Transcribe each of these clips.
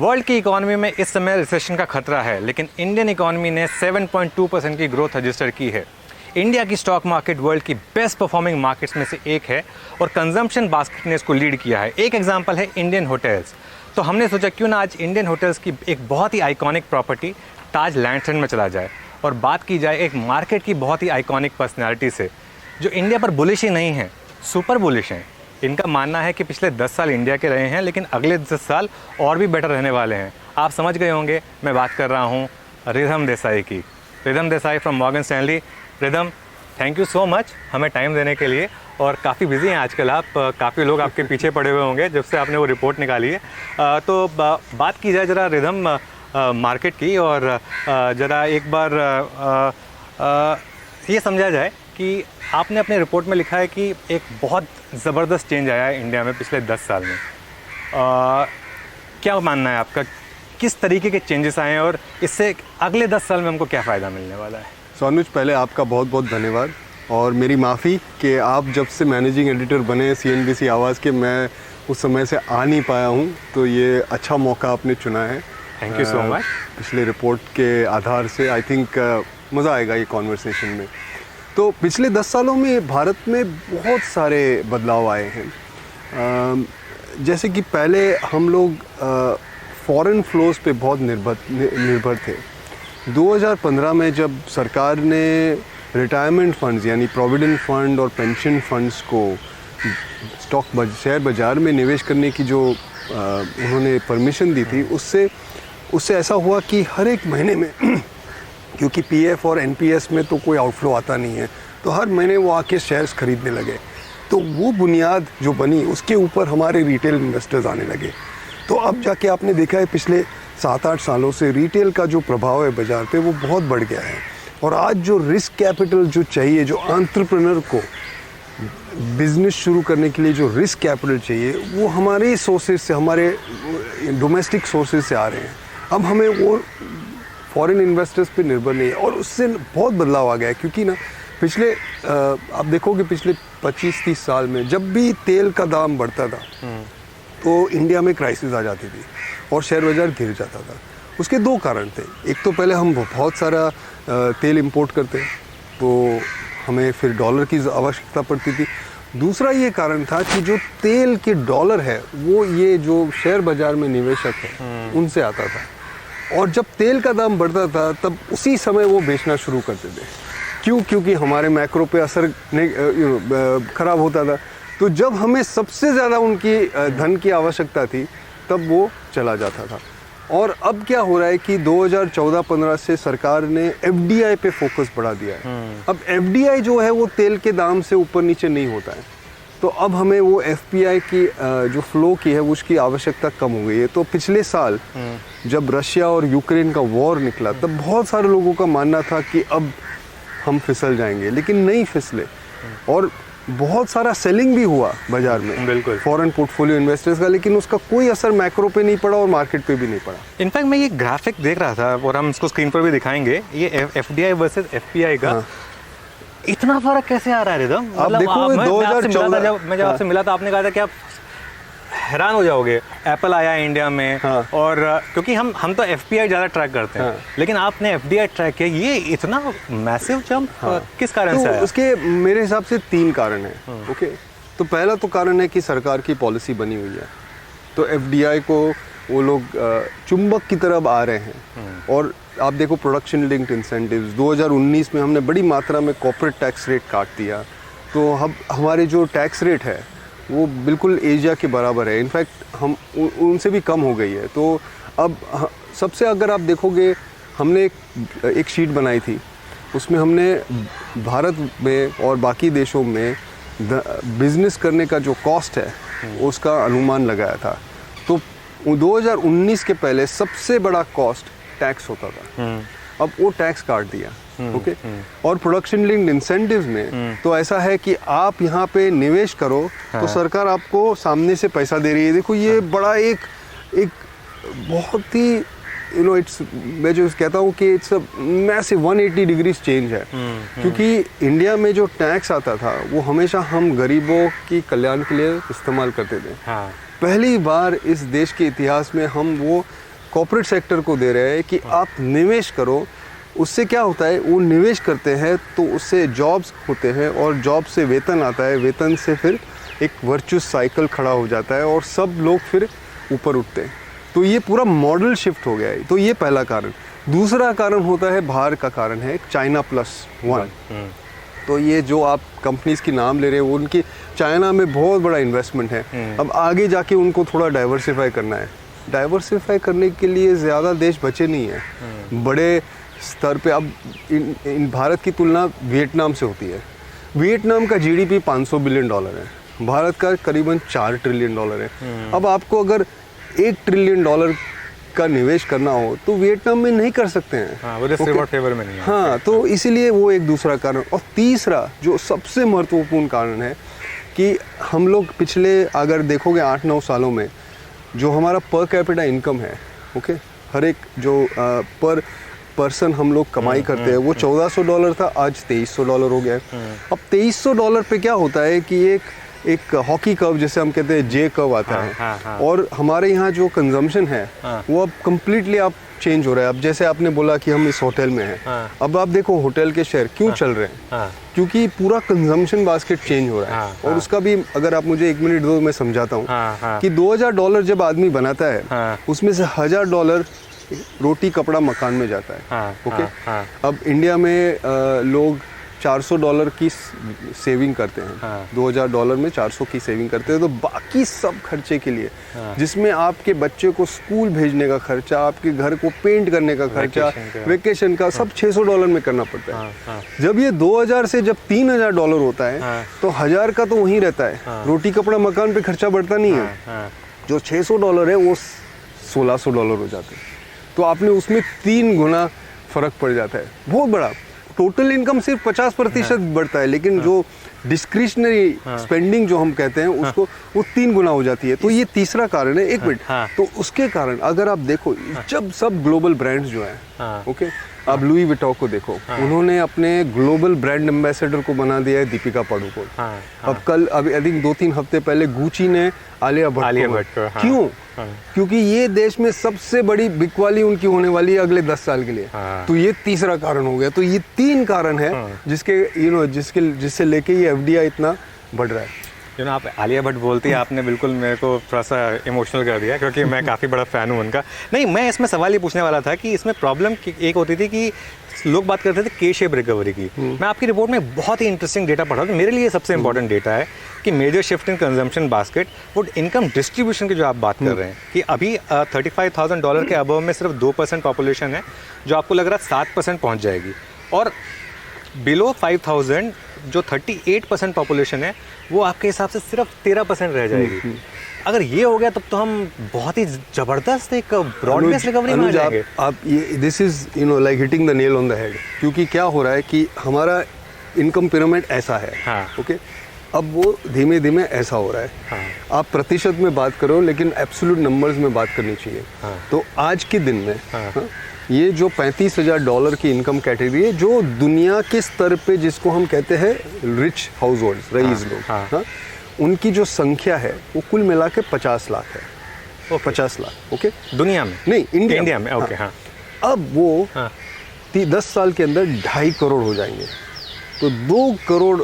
World की economy में इस समय रिसेशन का खतरा है, लेकिन इंडियन इकॉनमी ने 7.2% की ग्रोथ रजिस्टर की है। इंडिया की स्टॉक मार्केट वर्ल्ड की बेस्ट परफॉर्मिंग मार्केट्स में से एक है और कंजम्पशन बास्केट ने इसको लीड किया है। एक एग्जांपल है इंडियन होटल्स। तो हमने सोचा क्यों ना आज इंडियन होटल्स की एक बहुत ही आइकॉनिक प्रॉपर्टी ताज लैंडसैंड में चला जाए और बात की जाए एक मार्केट की बहुत ही आइकॉनिक पर्सनैलिटी से, जो इंडिया पर बुलिश ही नहीं है, सुपर बुलिश हैं। इनका मानना है कि पिछले 10 साल इंडिया के रहे हैं, लेकिन अगले 10 साल और भी बेटर रहने वाले हैं। आप समझ गए होंगे मैं बात कर रहा हूँ रिधम देसाई की। Rhythm Desai from Morgan Stanley. Rhythm, thank you so much हमें टाइम देने के लिए, और काफ़ी बिजी हैं आजकल आप, काफ़ी लोग आपके पीछे पड़े हुए होंगे जब से आपने वो रिपोर्ट निकाली है। तो बात की जाए ज़रा रिधम मार्केट की, और ज़रा एक बार ये समझा जाए कि आपने अपने रिपोर्ट में लिखा है कि एक बहुत ज़बरदस्त चेंज आया है इंडिया में पिछले 10 साल में। क्या मानना है आपका, किस तरीके के चेंजेस आए हैं और इससे अगले 10 साल में हमको क्या फ़ायदा मिलने वाला है? अनुज, पहले आपका बहुत बहुत धन्यवाद और मेरी माफ़ी कि आप जब से मैनेजिंग एडिटर बने CNBC आवाज़ के, मैं उस समय से आ नहीं पाया हूँ, तो ये अच्छा मौका आपने चुना है। Thank you so much. पिछले रिपोर्ट के आधार से आई थिंक मज़ा आएगा ये कॉन्वर्सेशन में। तो पिछले 10 सालों में भारत में बहुत सारे बदलाव आए हैं। जैसे कि पहले हम लोग फॉरेन फ्लोज पे बहुत निर्भर थे। 2015 में जब सरकार ने रिटायरमेंट फंड्स यानी प्रोविडेंट फंड और पेंशन फंड्स को शेयर बाज़ार में निवेश करने की जो उन्होंने परमिशन दी थी, उससे ऐसा हुआ कि हर एक महीने में क्योंकि PF और NPS में तो कोई आउटफ्लो आता नहीं है, तो हर महीने वो आके शेयर्स खरीदने लगे। तो वो बुनियाद जो बनी, उसके ऊपर हमारे रिटेल इन्वेस्टर्स आने लगे। तो अब जाके आपने देखा है पिछले 7-8 सालों से रिटेल का जो प्रभाव है बाज़ार पे वो बहुत बढ़ गया है। और आज जो रिस्क कैपिटल जो चाहिए, जो एंटरप्रेन्योर को बिजनेस शुरू करने के लिए जो रिस्क कैपिटल चाहिए, वो हमारे सोर्सेज से, हमारे डोमेस्टिक सोर्सेज से आ रहे हैं। अब हमें वो फॉरेन इन्वेस्टर्स पे निर्भर नहीं है, और उससे बहुत बदलाव आ गया है। क्योंकि ना पिछले आप देखोगे पिछले 25-30 साल में जब भी तेल का दाम बढ़ता था तो इंडिया में क्राइसिस आ जाती थी और शेयर बाज़ार गिर जाता था। उसके 2 कारण थे। एक तो पहले हम बहुत सारा तेल इंपोर्ट करते, तो हमें फिर डॉलर की आवश्यकता पड़ती थी। दूसरा ये कारण था कि जो तेल के डॉलर है वो ये जो शेयर बाज़ार में निवेशक है उनसे आता था, और जब तेल का दाम बढ़ता था तब उसी समय वो बेचना शुरू करते थे। क्योंकि हमारे मैक्रो पे असर ख़राब होता था। तो जब हमें सबसे ज़्यादा उनकी धन की आवश्यकता थी तब वो चला जाता था। और अब क्या हो रहा है कि 2014-15 से सरकार ने FDI पे फोकस बढ़ा दिया है। अब FDI जो है वो तेल के दाम से ऊपर नीचे नहीं होता है, तो अब हमें वो FPI की जो फ्लो की है उसकी आवश्यकता कम हो गई है। तो पिछले साल जब रशिया और यूक्रेन का वॉर निकला तब बहुत सारे लोगों का मानना था कि अब हम फिसल जाएंगे, लेकिन नहीं फिसले, और बहुत सारा सेलिंग भी हुआ बाजार में, बिल्कुल फॉरेन पोर्टफोलियो इन्वेस्टर्स का, लेकिन उसका कोई असर मैक्रो पे नहीं पड़ा और मार्केट पे भी नहीं पड़ा। इनफैक्ट मैं ये ग्राफिक देख रहा था और हम इसको स्क्रीन पर भी दिखाएंगे, ये FDI वर्सेस FPI का इतना फर्क कैसे आ रहा है रिधम? आप देखो 2014 मैं जब आपसे मिला था आपने कहा था कि आप हैरान हो जाओगे, एप्पल आया इंडिया में। और क्योंकि हम तो FPI ज़्यादा ट्रैक करते हैं, लेकिन आपने FDI ट्रैक किया, ये इतना मैसिव जंप किस कारण से आया? उसके मेरे हिसाब से 3 कारण हैं। ओके, तो पहला तो कारण है कि सरकार की पॉलिसी बनी हुई है, तो FDI को वो लोग चुंबक की तरफ आ रहे हैं। और आप देखो प्रोडक्शन लिंक्ड इंसेंटिव्स 2019 में हमने बड़ी मात्रा में कॉर्पोरेट टैक्स रेट काट दिया, तो हम हमारे जो टैक्स रेट है वो बिल्कुल एशिया के बराबर है। इनफैक्ट हम उनसे भी कम हो गई है। तो अब सबसे अगर आप देखोगे, हमने एक शीट बनाई थी, उसमें हमने भारत में और बाकी देशों में बिज़नेस करने का जो कॉस्ट है उसका अनुमान लगाया था। तो 2019 के पहले सबसे बड़ा कॉस्ट टैक्स होता था, अब वो टैक्स काट दिया। ओके, और प्रोडक्शन लिंक्ड इंसेंटिव्स में तो ऐसा है कि आप यहाँ पे निवेश करो तो सरकार आपको सामने से पैसा दे रही है। देखो ये बड़ा एक बहुत ही इट्स, मैं जो कहता हूँ कि it's a massive 180 degrees change है। क्योंकि इंडिया में जो टैक्स आता था वो हमेशा हम गरीबों की कल्याण के लिए इस्तेमाल करते थे। पहली बार इस देश के इतिहास में हम वो कॉर्पोरेट सेक्टर को दे रहे हैं कि आप निवेश करो। उससे क्या होता है, वो निवेश करते हैं तो उससे जॉब्स होते हैं और जॉब से वेतन आता है, वेतन से फिर एक वर्चुअस साइकिल खड़ा हो जाता है और सब लोग फिर ऊपर उठते हैं। तो ये पूरा मॉडल शिफ्ट हो गया है। तो ये पहला कारण। दूसरा कारण होता है बाहर का कारण है चाइना +1। तो ये जो आप कंपनीज की नाम ले रहे हैं वो उनकी चाइना में बहुत बड़ा इन्वेस्टमेंट है। अब आगे जाके उनको थोड़ा डाइवर्सिफाई करना है। डाइवर्सिफाई करने के लिए ज़्यादा देश बचे नहीं हैं बड़े स्तर पे। अब इन भारत की तुलना वियतनाम से होती है। वियतनाम का जीडीपी $500 बिलियन है, भारत का करीबन $4 ट्रिलियन है। अब आपको अगर $1 ट्रिलियन का निवेश करना हो तो वियतनाम में नहीं कर सकते हैं। हाँ, वो रिवॉर्ड फेवर में नहीं है। हाँ, तो इसीलिए वो एक दूसरा कारण। और तीसरा जो सबसे महत्वपूर्ण कारण है कि हम लोग पिछले अगर देखोगे 8-9 सालों में जो हमारा पर कैपिटा इनकम है, ओके, हर एक जो पर पर्सन हम लोग कमाई करते हैं वो $1400 था, आज $2300 हो गया है। अब $2300 पे क्या होता है कि एक हॉकी कर्व जैसे हम कहते हैं जे कर्व आता है। और हमारे यहाँ जो कंजम्पशन है वो अब कम्प्लीटली आप चेंज हो रहा है। अब जैसे आपने बोला कि हम इस होटल में हैं, अब आप देखो होटल के शेयर क्यों चल रहे हैं, क्योंकि पूरा कंजम्पशन बास्केट चेंज हो रहा है। और उसका भी अगर आप मुझे 1 मिनट दो मैं समझाता हूँ कि $2000 जब आदमी बनाता है उसमें से $1000 रोटी कपड़ा मकान में जाता है। ओके, अब इंडिया में लोग $400 की सेविंग करते हैं। $2000 में 400 की सेविंग करते हैं। तो बाकी सब खर्चे के लिए जिसमें आपके बच्चे को स्कूल भेजने का खर्चा, आपके घर को पेंट करने का खर्चा, वेकेशन का सब $600 में करना पड़ता है। जब ये 2000 से जब $3000 होता है तो 1000 का तो वहीं रहता है, रोटी कपड़ा मकान पे खर्चा बढ़ता नहीं है। जो $600 है वो $1600 हो जाते हैं। तो आपने उसमें 3 गुना फर्क पड़ जाता है, बहुत बड़ा। टोटल इनकम सिर्फ 50% बढ़ता है, लेकिन जो डिस्क्रिशनरी स्पेंडिंग जो हम कहते हैं उसको वो 3 गुना हो जाती है। तो ये तीसरा कारण है। 1 मिनट, तो उसके कारण अगर आप देखो जब सब ग्लोबल ब्रांड्स जो हैं, ओके, अब लुई विटॉन को देखो, उन्होंने अपने ग्लोबल ब्रांड एम्बेसडर को बना दिया है दीपिका पादुकोण। अब कल अभी 2-3 हफ्ते पहले गुची ने आलिया भट्ट को। क्यों? क्योंकि ये देश में सबसे बड़ी बिकवाली उनकी होने वाली है अगले 10 साल के लिए। तो ये तीसरा कारण हो गया। तो ये 3 कारण है जिससे लेके ये एफडीआई इतना बढ़ रहा है। आप आलिया भट्ट बोलती है, आपने बिल्कुल मेरे को थोड़ा सा इमोशनल कर दिया, क्योंकि मैं काफ़ी बड़ा फ़ैन हूँ उनका। नहीं, मैं इसमें सवाल ये पूछने वाला था कि इसमें प्रॉब्लम एक होती थी कि लोग बात करते थे के शेप रिकवरी की। मैं आपकी रिपोर्ट में बहुत ही इंटरेस्टिंग डेटा पढ़ा था। मेरे लिए सबसे इंपॉर्टेंट डेटा है कि major shift in consumption basket वो इनकम डिस्ट्रीब्यूशन की जो आप बात कर रहे हैं कि अभी $35,000 के अबव में सिर्फ 2% पॉपुलेशन है, जो आपको लग रहा है 7% पहुँच जाएगी। और बिलो 5000 जो 38% पॉपुलेशन है वो आपके हिसाब से सिर्फ 13% रह जाएगी। अगर ये हो गया तब तो हम बहुत ही जबरदस्त एक ब्रॉड बेस रिकवरी में आ जाएंगे। आप ये this is like hitting the nail on the head. क्योंकि क्या हो रहा है कि हमारा इनकम पिरामिड ऐसा है। ओके, अब वो धीमे धीमे ऐसा हो रहा है। आप प्रतिशत में बात करो लेकिन एब्सोल्यूट नंबर्स में बात करनी चाहिए। तो आज के दिन में ये जो $35,000 की इनकम कैटेगरी है, जो दुनिया के स्तर पे जिसको हम कहते हैं रिच हाउस होल्ड्स, रईस लोग, उनकी जो संख्या है वो कुल मिला के 50 लाख है। 50 लाख, ओके, दुनिया में नहीं, इंडिया में। ओके, हाँ। अब वो 10 साल के अंदर 2.5 करोड़ हो जाएंगे। तो 2 करोड़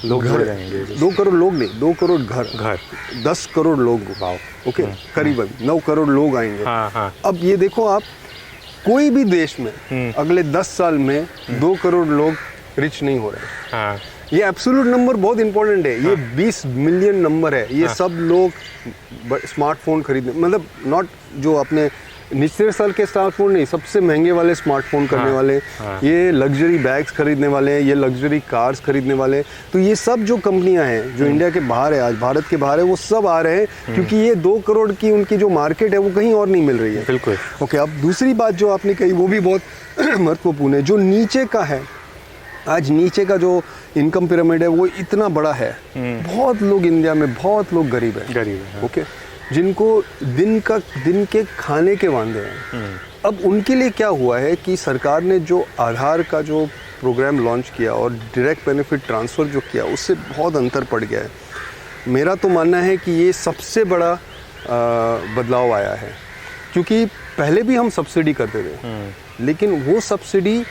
लोग हो जाएंगे। 2 करोड़ लोग नहीं, 2 करोड़ घर 10 करोड़ लोग, ओके, करीबन 9 करोड़ लोग आएंगे। अब ये देखो आप, कोई भी देश में अगले 10 साल में 2 करोड़ लोग रिच नहीं हो रहे। ये एब्सोल्यूट नंबर बहुत इंपॉर्टेंट है। ये 20 मिलियन नंबर है। ये सब लोग स्मार्टफोन खरीदने, मतलब नॉट जो अपने निचले स्तर के स्मार्टफोन नहीं, सबसे महंगे वाले स्मार्टफोन करने वाले, ये लग्जरी बैग्स खरीदने वाले, ये लग्जरी कार्स खरीदने वाले। तो ये सब जो कंपनियां हैं जो इंडिया के बाहर है, आज भारत के बाहर है, वो सब आ रहे हैं क्योंकि ये 2 करोड़ की उनकी जो मार्केट है वो कहीं और नहीं मिल रही है। बिल्कुल। ओके, अब दूसरी बात जो आपने कही वो भी बहुत महत्वपूर्ण है। जो नीचे का है, आज नीचे का जो इनकम पिरामिड है वो इतना बड़ा है। बहुत लोग इंडिया में, बहुत लोग गरीब है। ओके, जिनको दिन के खाने के वांदे हैं। अब उनके लिए क्या हुआ है कि सरकार ने जो आधार का जो प्रोग्राम लॉन्च किया और डायरेक्ट बेनिफिट ट्रांसफ़र जो किया, उससे बहुत अंतर पड़ गया है। मेरा तो मानना है कि ये सबसे बड़ा बदलाव आया है। क्योंकि पहले भी हम सब्सिडी करते थे, लेकिन वो सब्सिडी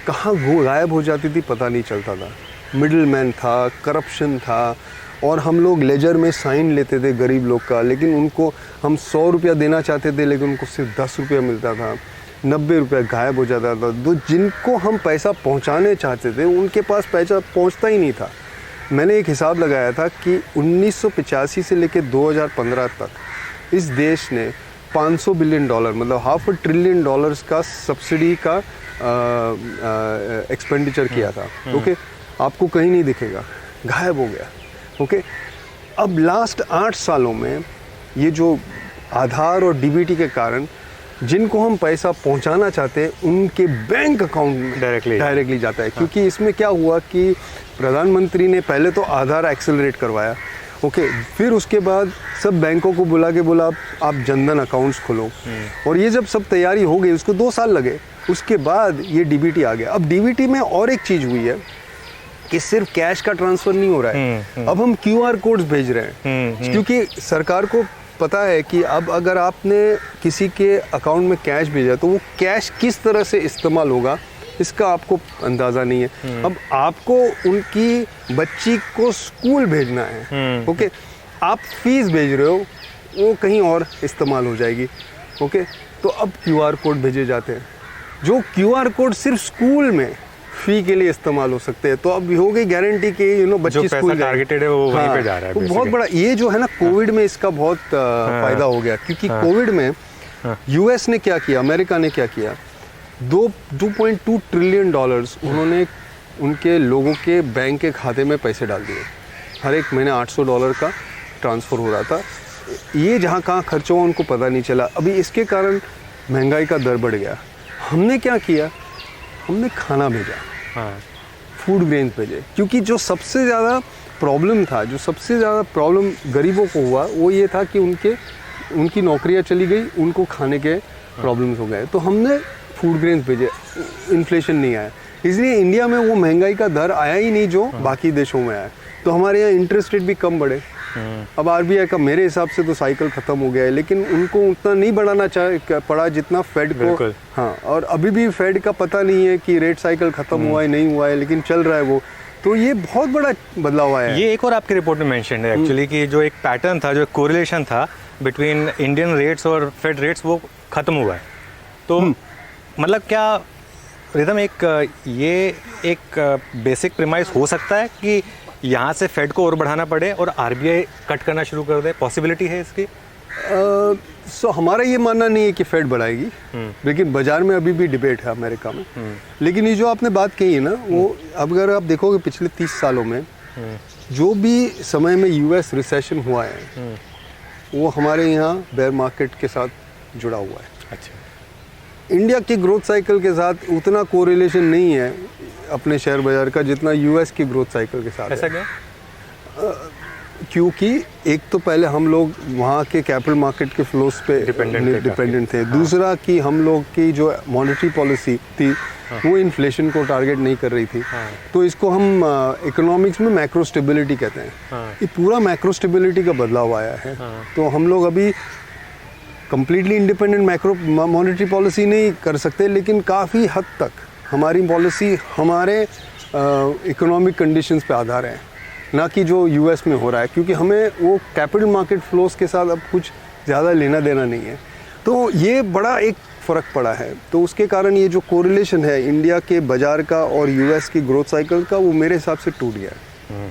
कहाँ गायब हो जाती थी पता नहीं चलता था। मिडिल मैन था, करप्शन था, और हम लोग लेजर में साइन लेते थे गरीब लोग का, लेकिन उनको हम 100 रुपया देना चाहते थे लेकिन उनको सिर्फ 10 रुपया मिलता था, 90 रुपया गायब हो जाता था। तो जिनको हम पैसा पहुंचाने चाहते थे उनके पास पैसा पहुंचता ही नहीं था। मैंने एक हिसाब लगाया था कि 1985 से लेकर 2015 तक इस देश ने $500 बिलियन मतलब $500 ट्रिलियन का सब्सिडी का एक्सपेंडिचर किया था। ओके, आपको कहीं नहीं दिखेगा, गायब हो गया। ओके, अब लास्ट 8 सालों में ये जो आधार और डीबीटी के कारण जिनको हम पैसा पहुंचाना चाहते हैं उनके बैंक अकाउंट में डायरेक्टली जाता है। क्योंकि इसमें क्या हुआ कि प्रधानमंत्री ने पहले तो आधार एक्सेलरेट करवाया, ओके, फिर उसके बाद सब बैंकों को बुला के बोला आप जनधन अकाउंट्स खोलो, और ये जब सब तैयारी हो गई उसको 2 साल लगे, उसके बाद ये डीबीटी आ गया। अब डीबीटी में और एक चीज़ हुई है कि सिर्फ कैश का ट्रांसफ़र नहीं हो रहा है, अब हम QR कोड्स भेज रहे हैं, क्योंकि सरकार को पता है कि अब अगर आपने किसी के अकाउंट में कैश भेजा तो वो कैश किस तरह से इस्तेमाल होगा इसका आपको अंदाज़ा नहीं है। अब आपको उनकी बच्ची को स्कूल भेजना है, ओके, आप फीस भेज रहे हो, वो कहीं और इस्तेमाल हो जाएगी। ओके, तो अब QR कोड भेजे जाते हैं, जो QR कोड सिर्फ स्कूल में फी के लिए इस्तेमाल हो सकते हैं। तो अब हो गई गारंटी कि बच्ची स्कूल टारगेटेड है वो वहीं पे जा रहा है। तो बहुत बड़ा ये जो है ना कोविड में इसका बहुत फायदा हो गया, क्योंकि कोविड में यूएस ने क्या किया, अमेरिका ने क्या किया, 2.2 ट्रिलियन डॉलर्स उन्होंने उनके लोगों के बैंक के खाते में पैसे डाल दिए। हर एक महीने $800 का ट्रांसफ़र हो रहा था। ये जहाँ कहाँ खर्च हुआ उनको पता नहीं चला। अभी इसके कारण महंगाई का दर बढ़ गया। हमने क्या किया, हमने खाना भेजा, फूड ग्रेन भेजे, क्योंकि जो सबसे ज़्यादा प्रॉब्लम था, जो सबसे ज़्यादा प्रॉब्लम गरीबों को हुआ वो ये था कि उनकी नौकरियां चली गई, उनको खाने के प्रॉब्लम्स हो गए। तो हमने फूड ग्रेन्स भेजे, इन्फ्लेशन नहीं आया, इसलिए इंडिया में वो महंगाई का दर आया ही नहीं जो बाकी देशों में आया। तो हमारे यहाँ इंटरेस्ट रेट भी कम बढ़े। अब RBI का मेरे हिसाब से तो साइकिल ख़त्म हो गया है, लेकिन उनको उतना नहीं बढ़ाना पड़ा जितना फेड को। हाँ, और अभी भी फेड का पता नहीं है कि रेट साइकिल ख़त्म हुआ है नहीं हुआ है, लेकिन चल रहा है वो। तो ये बहुत बड़ा बदलाव आया है। ये एक और आपकी रिपोर्ट में मेंशन है एक्चुअली कि जो एक पैटर्न था, जो कोरिलेशन था बिटवीन इंडियन रेट्स और फेड रेट्स, वो ख़त्म हुआ है। तो मतलब क्या रिदम ये एक बेसिक प्रीमाइस हो सकता है कि यहाँ से फेड को और बढ़ाना पड़े और RBI कट करना शुरू कर दे? पॉसिबिलिटी है इसकी? हमारा ये मानना नहीं है कि फेड बढ़ाएगी, लेकिन बाजार में अभी भी डिबेट है अमेरिका में। लेकिन ये जो आपने बात कही है ना, वो अगर आप देखोगे पिछले 30 सालों में जो भी समय में US रिसेशन हुआ है वो हमारे यहाँ बेयर मार्केट के साथ जुड़ा हुआ है। अच्छा, इंडिया के ग्रोथ साइकिल के साथ उतना कोरिलेशन नहीं है अपने शेयर बाजार का जितना US की ग्रोथ साइकिल के साथ। ऐसा क्या? क्योंकि एक तो पहले हम लोग वहाँ के कैपिटल मार्केट के फ्लोस पे डिपेंडेंट थे। दूसरा कि हम लोग की जो मॉनेटरी पॉलिसी थी वो इन्फ्लेशन को टारगेट नहीं कर रही थी। तो इसको हम इकोनॉमिक्स में मैक्रो स्टेबिलिटी कहते हैं। ये पूरा मैक्रो स्टेबिलिटी का बदलाव आया है। तो हम लोग अभी completely independent macro monetary policy नहीं कर सकते, लेकिन काफ़ी हद तक हमारी पॉलिसी हमारे इकोनॉमिक कंडीशंस पे आधार है, ना कि जो US में हो रहा है, क्योंकि हमें वो कैपिटल मार्केट फ्लोस के साथ अब कुछ ज़्यादा लेना देना नहीं है। तो ये बड़ा एक फ़र्क पड़ा है। तो उसके कारण ये जो कोरिलेशन है इंडिया के बाज़ार का और US की ग्रोथ साइकिल का, वो मेरे हिसाब से टूट गया है।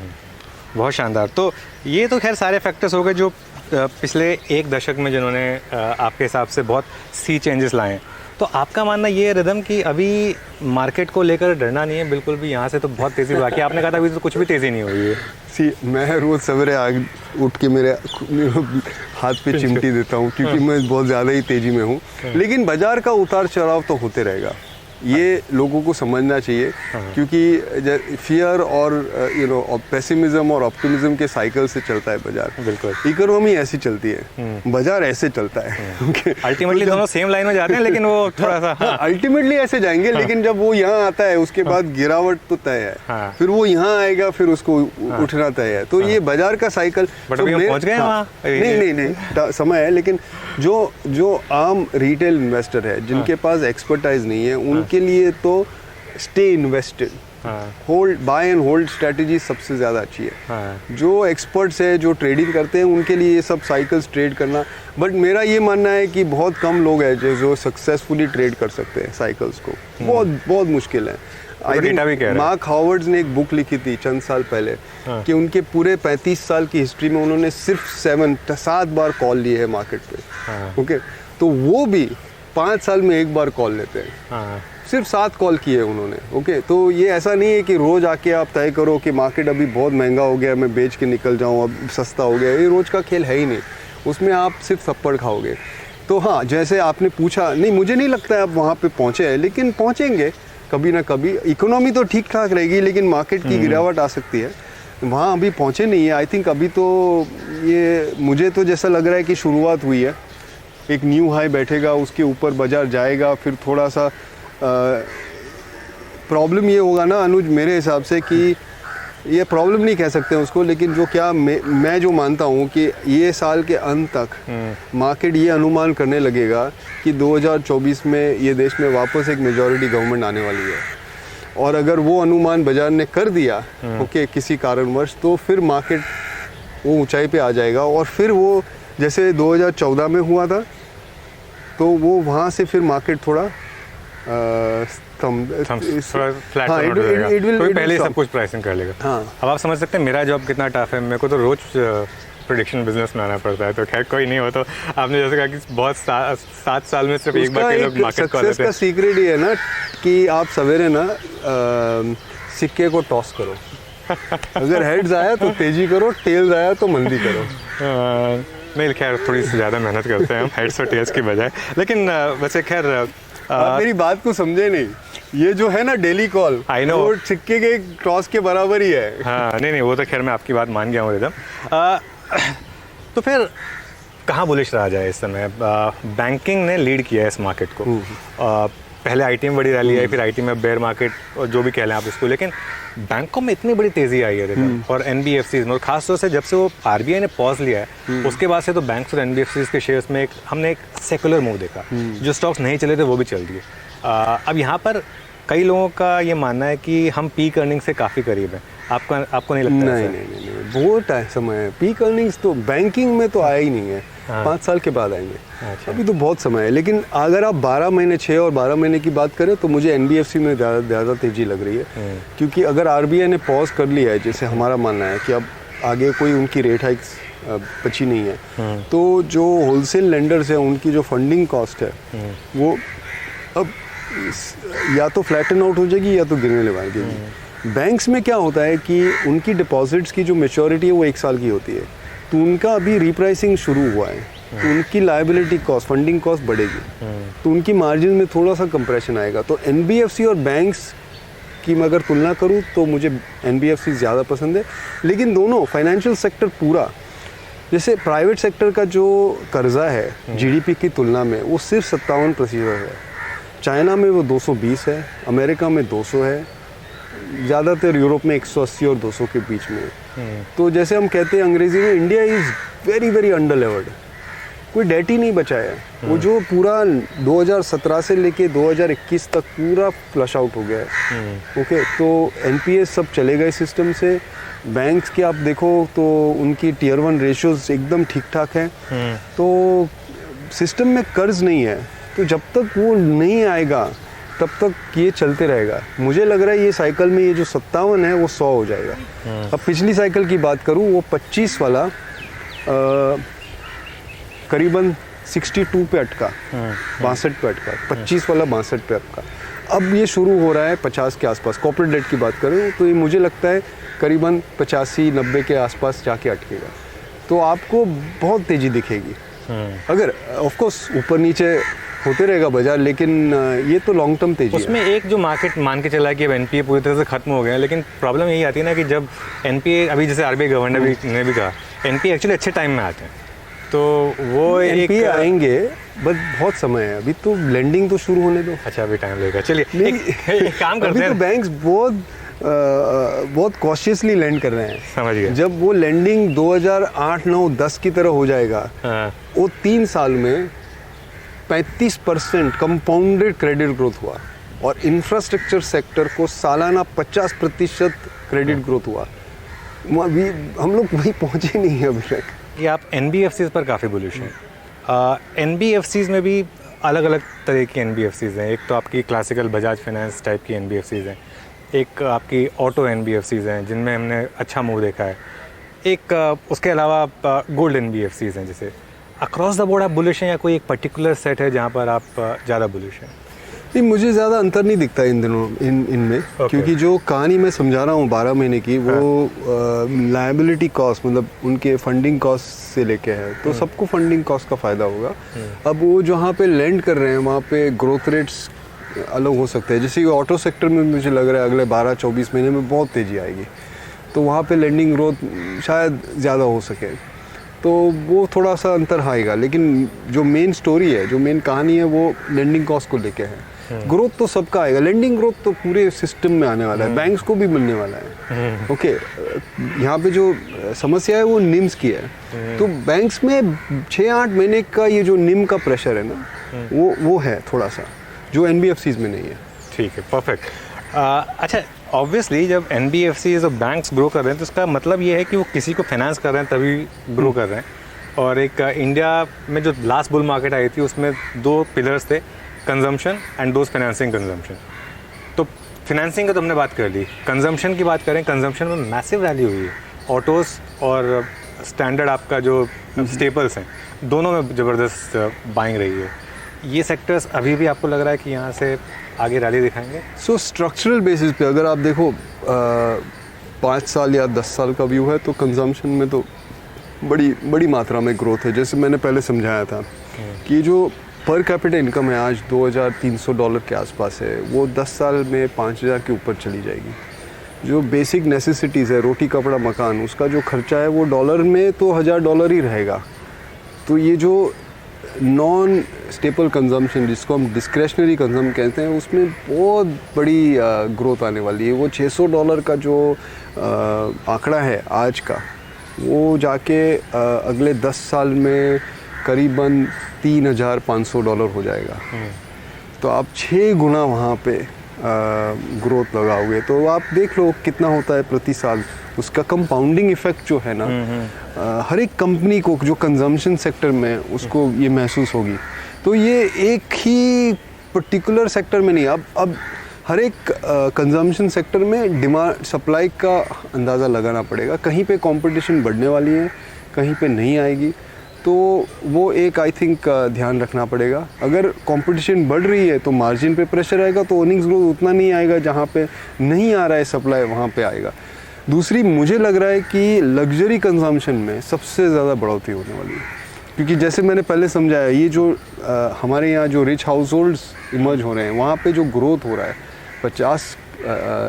बहुत शानदार। तो ये तो खैर सारे फैक्टर्स हो गए जो पिछले 1 दशक में जिन्होंने आपके हिसाब से बहुत सी चेंजेस लाए हैं। तो आपका मानना ये है रिदम कि अभी मार्केट को लेकर डरना नहीं है बिल्कुल भी? यहाँ से तो बहुत तेज़ी बाकी, आपने कहा था अभी तो कुछ भी तेज़ी नहीं हुई है। मैं रोज़ सवेरे उठ के मेरे हाथ पे चिमटी देता हूँ, क्योंकि मैं बहुत ज़्यादा ही तेज़ी में हूँ। लेकिन बाज़ार का उतार चढ़ाव तो होते रहेगा। ये लोगों को समझना चाहिए, क्योंकि फियर और पेसिमिज्म और ऑप्टिमिज्म के साइकिल से चलता है बाजार। बिल्कुल, इकोनॉमी ऐसी चलती है, बाजार ऐसे चलता है। अल्टीमेटली दोनों सेम लाइन में जाते हैं, लेकिन वो थोड़ा सा अल्टीमेटली ऐसे जाएंगे, लेकिन जब वो यहाँ आता है उसके बाद गिरावट तो तय है, फिर वो यहाँ आएगा, फिर उसको उठना तय है। तो ये बाजार का साइकिल पहुंच गए वहाँ। नहीं समय है, लेकिन जो आम रिटेल इन्वेस्टर है जिनके पास एक्सपर्टाइज नहीं है, उनके लिए तो stay invested, hold, buy and hold strategy सबसे ज़्यादा अच्छी है। जो एक्सपर्ट्स है, जो ट्रेडिंग करते हैं, उनके लिए ये सब साइकिल्स ट्रेड करना, बट मेरा ये मानना है कि बहुत कम लोग हैं जो सक्सेसफुली ट्रेड कर सकते हैं साइकिल्स को। बहुत मुश्किल है। आई थिंक मार्क हावर्ड्स ने एक बुक लिखी थी चंद साल पहले कि उनके पूरे 35 साल की हिस्ट्री में उन्होंने सिर्फ 7 बार कॉल लिए है मार्केट पे। ओके, तो वो भी 5 साल में एक बार कॉल लेते हैं। सिर्फ 7 कॉल किए उन्होंने। ओके, तो ये ऐसा नहीं है कि रोज आके आप तय करो कि मार्केट अभी बहुत महंगा हो गया, मैं बेच के निकल जाऊँ, अब सस्ता हो गया। ये रोज का खेल है ही नहीं, उसमें आप सिर्फ थप्पड़ खाओगे। तो हाँ, जैसे आपने पूछा, नहीं मुझे नहीं लगता है आप वहाँ पे पहुँचे हैं, लेकिन पहुँचेंगे कभी ना कभी। इकोनॉमी तो ठीक ठाक रहेगी, लेकिन मार्केट की गिरावट आ सकती है। वहाँ अभी पहुँचे नहीं है। आई थिंक अभी तो ये मुझे तो जैसा लग रहा है कि शुरुआत हुई है, एक न्यू हाई बैठेगा, उसके ऊपर बाजार जाएगा, फिर थोड़ा सा प्रॉब्लम ये होगा ना अनुज, मेरे हिसाब से कि ये प्रॉब्लम नहीं कह सकते हैं उसको, लेकिन जो क्या मैं जो मानता हूँ कि ये साल के अंत तक मार्केट ये अनुमान करने लगेगा कि 2024 में ये देश में वापस एक मेजॉरिटी गवर्नमेंट आने वाली है। और अगर वो अनुमान बाजार ने कर दिया ओके किसी कारणवश, तो फिर मार्केट वो ऊंचाई पे आ जाएगा। और फिर वो जैसे 2014 में हुआ था, तो वो वहाँ से फिर मार्केट थोड़ा पहले सब कुछ प्राइसिंग कर लेगा। अब आप समझ सकते हैं मेरा जॉब कितना टफ है। मेरे को तो रोज प्रेडिक्शन बिजनेस बनाना पड़ता है। तो खैर कोई नहीं हो, तो आपने जैसे कहा कि बहुत 7 साल में सिर्फ एक बार लोग मार्केट कॉल लेते हैं। का सीक्रेट ये है ना कि आप सवेरे ना सिक्के को टॉस करो। अगर हेड्स आया तो तेजी करो, टेल्स आया तो मंदी करो। नहीं, खैर थोड़ी सी ज़्यादा मेहनत करते हैं हम हेड्स और टेल्स की बजाय। लेकिन वैसे खैर मेरी बात को समझे नहीं, ये जो है ना डेली कॉल, आई नो, वो सिक्के के टॉस के बराबर ही है। हाँ, नहीं, वो तो खैर मैं आपकी बात मान गया हूँ एकदम। तो फिर कहाँ बुलिश रहा जाए इस समय? बैंकिंग ने लीड किया है इस मार्केट को। पहले आईटी में बड़ी रैली आई, फिर आईटी में बेयर मार्केट, और जो भी कह लें आप इसको, लेकिन बैंकों में इतनी बड़ी तेजी आई है और एनबीएफसीज में, और खासतौर से जब से वो आरबीआई ने पॉज लिया है उसके बाद से तो बैंक्स और एनबीएफसीज के शेयर्स में हमने एक सेकुलर मूव देखा। जो स्टॉक्स नहीं चले थे वो भी चल दिए। अब यहाँ पर कई लोगों का ये मानना है कि हम पीक अर्निंग से काफ़ी करीब हैं। आपको नहीं लगता? नहीं, बहुत समय है। पीक अर्निंग्स तो बैंकिंग में तो आया ही नहीं है। 5 साल के बाद आएंगे। अच्छा। अभी तो बहुत समय है। लेकिन अगर आप 12 महीने 6 और 12 महीने की बात करें तो मुझे एनबीएफसी में ज़्यादा तेजी लग रही है। क्योंकि अगर आरबीआई ने पॉज कर लिया है, जैसे हमारा मानना है कि अब आगे कोई उनकी रेट हाइक्स बची नहीं है, तो जो होलसेल लेंडर्स हैं उनकी जो फंडिंग कॉस्ट है वो अब या तो फ्लैटन आउट हो जाएगी या तो गिरने लगेगी। बैंक्स में क्या होता है कि उनकी डिपॉजिट्स की जो मेच्योरिटी है वो 1 साल की होती है, तो उनका अभी रिप्राइसिंग शुरू हुआ है, तो उनकी लायबिलिटी कॉस्ट, फंडिंग कॉस्ट बढ़ेगी, तो उनकी मार्जिन में थोड़ा सा कंप्रेशन आएगा। तो एनबीएफसी और बैंक्स की मैं अगर तुलना करूं तो मुझे एनबीएफसी ज़्यादा पसंद है। लेकिन दोनों फाइनेंशियल सेक्टर पूरा, जैसे प्राइवेट सेक्टर का जो कर्जा है जीडीपी की तुलना में वो सिर्फ 57% है। चाइना में वो 220 है, अमेरिका में 200 है, ज़्यादातर यूरोप में 180 और 200 के बीच में। तो जैसे हम कहते हैं अंग्रेजी में, India is very very under levered. कोई डेट ही नहीं बचा है। वो जो पूरा 2017 से लेके 2021 तक पूरा फ्लश आउट हो गया है। ओके, तो एनपीएस सब चले गए सिस्टम से। बैंक्स के आप देखो तो उनकी टियर 1 रेशियोज एकदम ठीक ठाक हैं। तो सिस्टम में कर्ज नहीं है, तो जब तक वो नहीं आएगा तब तक ये चलते रहेगा। मुझे लग रहा है ये साइकिल में ये जो 57 है वो 100 हो जाएगा। अब पिछली साइकिल की बात करूँ, वो 25 वाला करीबन 62 पे अटका, 62 पे अटका, 25 वाला 62 पे अटका। अब ये शुरू हो रहा है 50 के आसपास। कॉर्पोरेट डेट की बात करें तो ये मुझे लगता है करीबन 85-90 के आसपास जाके अटकेगा। तो आपको बहुत तेज़ी दिखेगी। अगर ऑफ कोर्स ऊपर नीचे होते रहेगा बाजार, लेकिन ये तो लॉन्ग टर्म तेजी है। उसमें एक जो मार्केट मान के चला कि अब एनपीए पूरी तरह से खत्म हो गया, लेकिन प्रॉब्लम यही आती है ना कि जब एनपीए, अभी जैसे आरबीआई गवर्नर ने भी कहा, एनपीए एक्चुअली अच्छे टाइम में आते हैं, तो वो एनपीए आएंगे, बट बहुत समय है अभी, तो लेंडिंग तो शुरू होने दो। अच्छा, अभी टाइम लगेगा। चलिए एक काम करते हैं। अभी तो बैंक्स बहुत कॉशियसली लेंड कर रहे हैं। समझ गए। जब वो लेंडिंग 2008, 9, 10 की तरह हो जाएगा, वो 3 साल में 35% कंपाउंडेड क्रेडिट ग्रोथ हुआ, और इंफ्रास्ट्रक्चर सेक्टर को सालाना 50% क्रेडिट ग्रोथ हुआ। अभी हम लोग वहीं पहुंचे नहीं है अभी तक। कि आप एनबीएफसीज पर काफ़ी बुलिश हैं। एनबीएफसीज में भी अलग अलग तरह की एनबीएफसीज हैं। एक तो आपकी क्लासिकल बजाज फाइनेंस टाइप की एनबीएफसीज हैं, एक आपकी ऑटो एनबीएफसीज हैं जिनमें हमने अच्छा मूव देखा है, एक उसके अलावा गोल्ड एनबीएफसीज हैं। जैसे अक्रॉस द बोर्ड आप बुलिश हैं या कोई एक पर्टिकुलर सेट है जहाँ पर आप ज़्यादा बुलिश हैं? नहीं, मुझे ज़्यादा अंतर नहीं दिखता इन दिनों इनमें। क्योंकि जो कहानी मैं समझा रहा हूँ 12 महीने की, वो लायबिलिटी कॉस्ट, मतलब उनके फंडिंग कॉस्ट से लेके है, तो सबको फंडिंग कॉस्ट का फ़ायदा होगा। अब वो जहाँ पे लैंड कर रहे हैं वहाँ पे ग्रोथ रेट्स अलग हो सकते हैं। जैसे ऑटो सेक्टर में मुझे लग रहा है अगले 12-24 महीने में बहुत तेज़ी आएगी, तो वहाँ पे लैंडिंग ग्रोथ शायद ज़्यादा हो सके, तो वो थोड़ा सा अंतर आएगा। लेकिन जो मेन स्टोरी है, जो मेन कहानी है, वो लैंडिंग कॉस्ट को लेके है। ग्रोथ तो सबका आएगा, लैंडिंग ग्रोथ तो पूरे सिस्टम में आने वाला है, बैंक्स को भी मिलने वाला है। ओके, यहाँ पे जो समस्या है वो निम्स की है। तो बैंक्स में 6-8 महीने का ये जो निम का प्रेशर है ना, वो है थोड़ा सा, जो एनबीएफसीज में नहीं है। ठीक है, परफेक्ट। अच्छा, ऑब्वियसली जब एनबीएफसीज और बैंक्स ग्रो कर रहे हैं तो इसका मतलब ये है कि वो किसी को फाइनेंस कर रहे हैं तभी ग्रो कर रहे हैं। और एक इंडिया में जो लास्ट बुल मार्केट आई थी उसमें 2 पिलर्स थे, consumption and those financing consumption. तो फाइनेंसिंग का तो हमने बात कर ली, कंजम्पशन की बात करें, कंजम्पशन में मैसिव रैली हुई है। ऑटोज़ और स्टैंडर्ड आपका जो स्टेपल्स हैं, दोनों में ज़बरदस्त बाइंग रही है। ये सेक्टर्स अभी भी आपको लग रहा है कि यहाँ से आगे रैली दिखाएंगे? सो स्ट्रक्चरल बेसिस पे अगर आप देखो 5 साल या 10 साल का व्यू है, तो कंजम्पशन में तो बड़ी मात्रा में ग्रोथ है। जैसे मैंने पहले समझाया था कि जो पर कैपिटा इनकम है आज $2,300 के आसपास है, वो 10 साल में 5,000 के ऊपर चली जाएगी। जो बेसिक नेसेसिटीज़ है, रोटी कपड़ा मकान, उसका जो खर्चा है वो डॉलर में तो $1,000 ही रहेगा। तो ये जो नॉन स्टेपल कंजम्पशन, जिसको हम डिस्क्रेशनरी कंजम्पशन कहते हैं, उसमें बहुत बड़ी ग्रोथ आने वाली है। वो $600 का जो आंकड़ा है आज का, वो जाके अगले 10 साल में करीबन $3,500 हो जाएगा। तो आप 6 गुना वहाँ पे ग्रोथ लगाओगे, तो आप देख लो कितना होता है प्रति साल। उसका कंपाउंडिंग इफेक्ट जो है ना, हर एक कंपनी को जो कंजम्पशन सेक्टर में, उसको ये महसूस होगी। तो ये एक ही पर्टिकुलर सेक्टर में नहीं, अब हर एक कंजम्पशन सेक्टर में डिमांड सप्लाई का अंदाज़ा लगाना पड़ेगा। कहीं पे कंपटीशन बढ़ने वाली है, कहीं पे नहीं आएगी, तो वो एक आई थिंक ध्यान रखना पड़ेगा। अगर कंपटीशन बढ़ रही है तो मार्जिन पे प्रेशर आएगा, तो अर्निंग्स ग्रोथ उतना नहीं आएगा। जहाँ पे नहीं आ रहा है सप्लाई, वहाँ पे आएगा। दूसरी, मुझे लग रहा है कि लग्जरी कंजम्पशन में सबसे ज़्यादा बढ़ोतरी होने वाली है, क्योंकि जैसे मैंने पहले समझाया, ये जो हमारे यहाँ जो रिच हाउस होल्ड्स इमर्ज हो रहे हैं, वहाँ पे जो ग्रोथ हो रहा है 50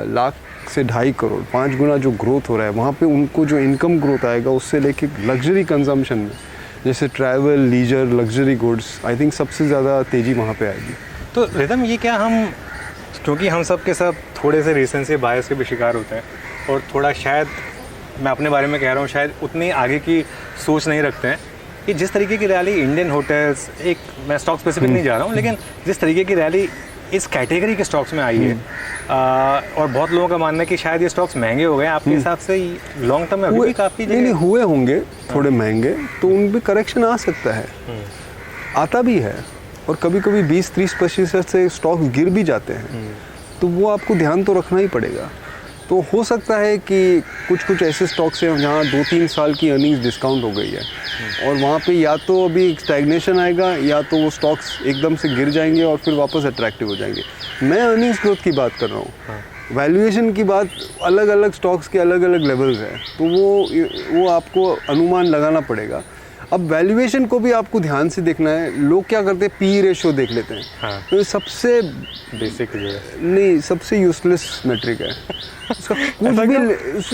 लाख से 2.5 करोड़, 5 गुना जो ग्रोथ हो रहा है, वहाँ पे उनको जो इनकम ग्रोथ आएगा, उससे लेके लग्जरी कंजम्पशन में, जैसे travel, leisure, luxury goods, I think सबसे ज़्यादा तेज़ी वहाँ पे आएगी। तो रिदम, ये क्या हम, क्योंकि हम सब के सब थोड़े से रिसेंसी बायस के भी शिकार होते हैं, और थोड़ा शायद मैं अपने बारे में कह रहा हूँ, शायद उतनी आगे की सोच नहीं रखते हैं कि जिस तरीके की रैली इंडियन होटल्स, एक मैं स्टॉक स्पेसिफिक नहीं जा रहा हूँ, लेकिन जिस तरीके की रैली इस कैटेगरी के स्टॉक्स में आई है, और बहुत लोगों का मानना है कि शायद ये स्टॉक्स महंगे हो गए। आपके हिसाब से लॉन्ग टर्म में अभी भी काफ़ी नहीं हुए होंगे थोड़े महंगे, तो उन पर करेक्शन आ सकता है, आता भी है। और कभी कभी 20-30% से स्टॉक्स गिर भी जाते हैं, तो वो आपको ध्यान तो रखना ही पड़ेगा। तो हो सकता है कि कुछ ऐसे स्टॉक्स हैं जहाँ 2-3 साल की अर्निंग्स डिस्काउंट हो गई है, और वहाँ पे या तो अभी स्टैग्नेशन आएगा, या तो वो स्टॉक्स एकदम से गिर जाएंगे और फिर वापस अट्रैक्टिव हो जाएंगे। मैं अर्निंग्स ग्रोथ की बात कर रहा हूँ, वैल्यूएशन की बात, अलग अलग स्टॉक्स के अलग अलग लेवल्स हैं, तो वो आपको अनुमान लगाना पड़ेगा। अब वैल्यूएशन को भी आपको ध्यान से देखना है। लोग क्या करते हैं, पी रेशियो देख लेते हैं। हाँ। तो ये सबसे बेसिक नहीं, सबसे यूजलेस मेट्रिक है। उसका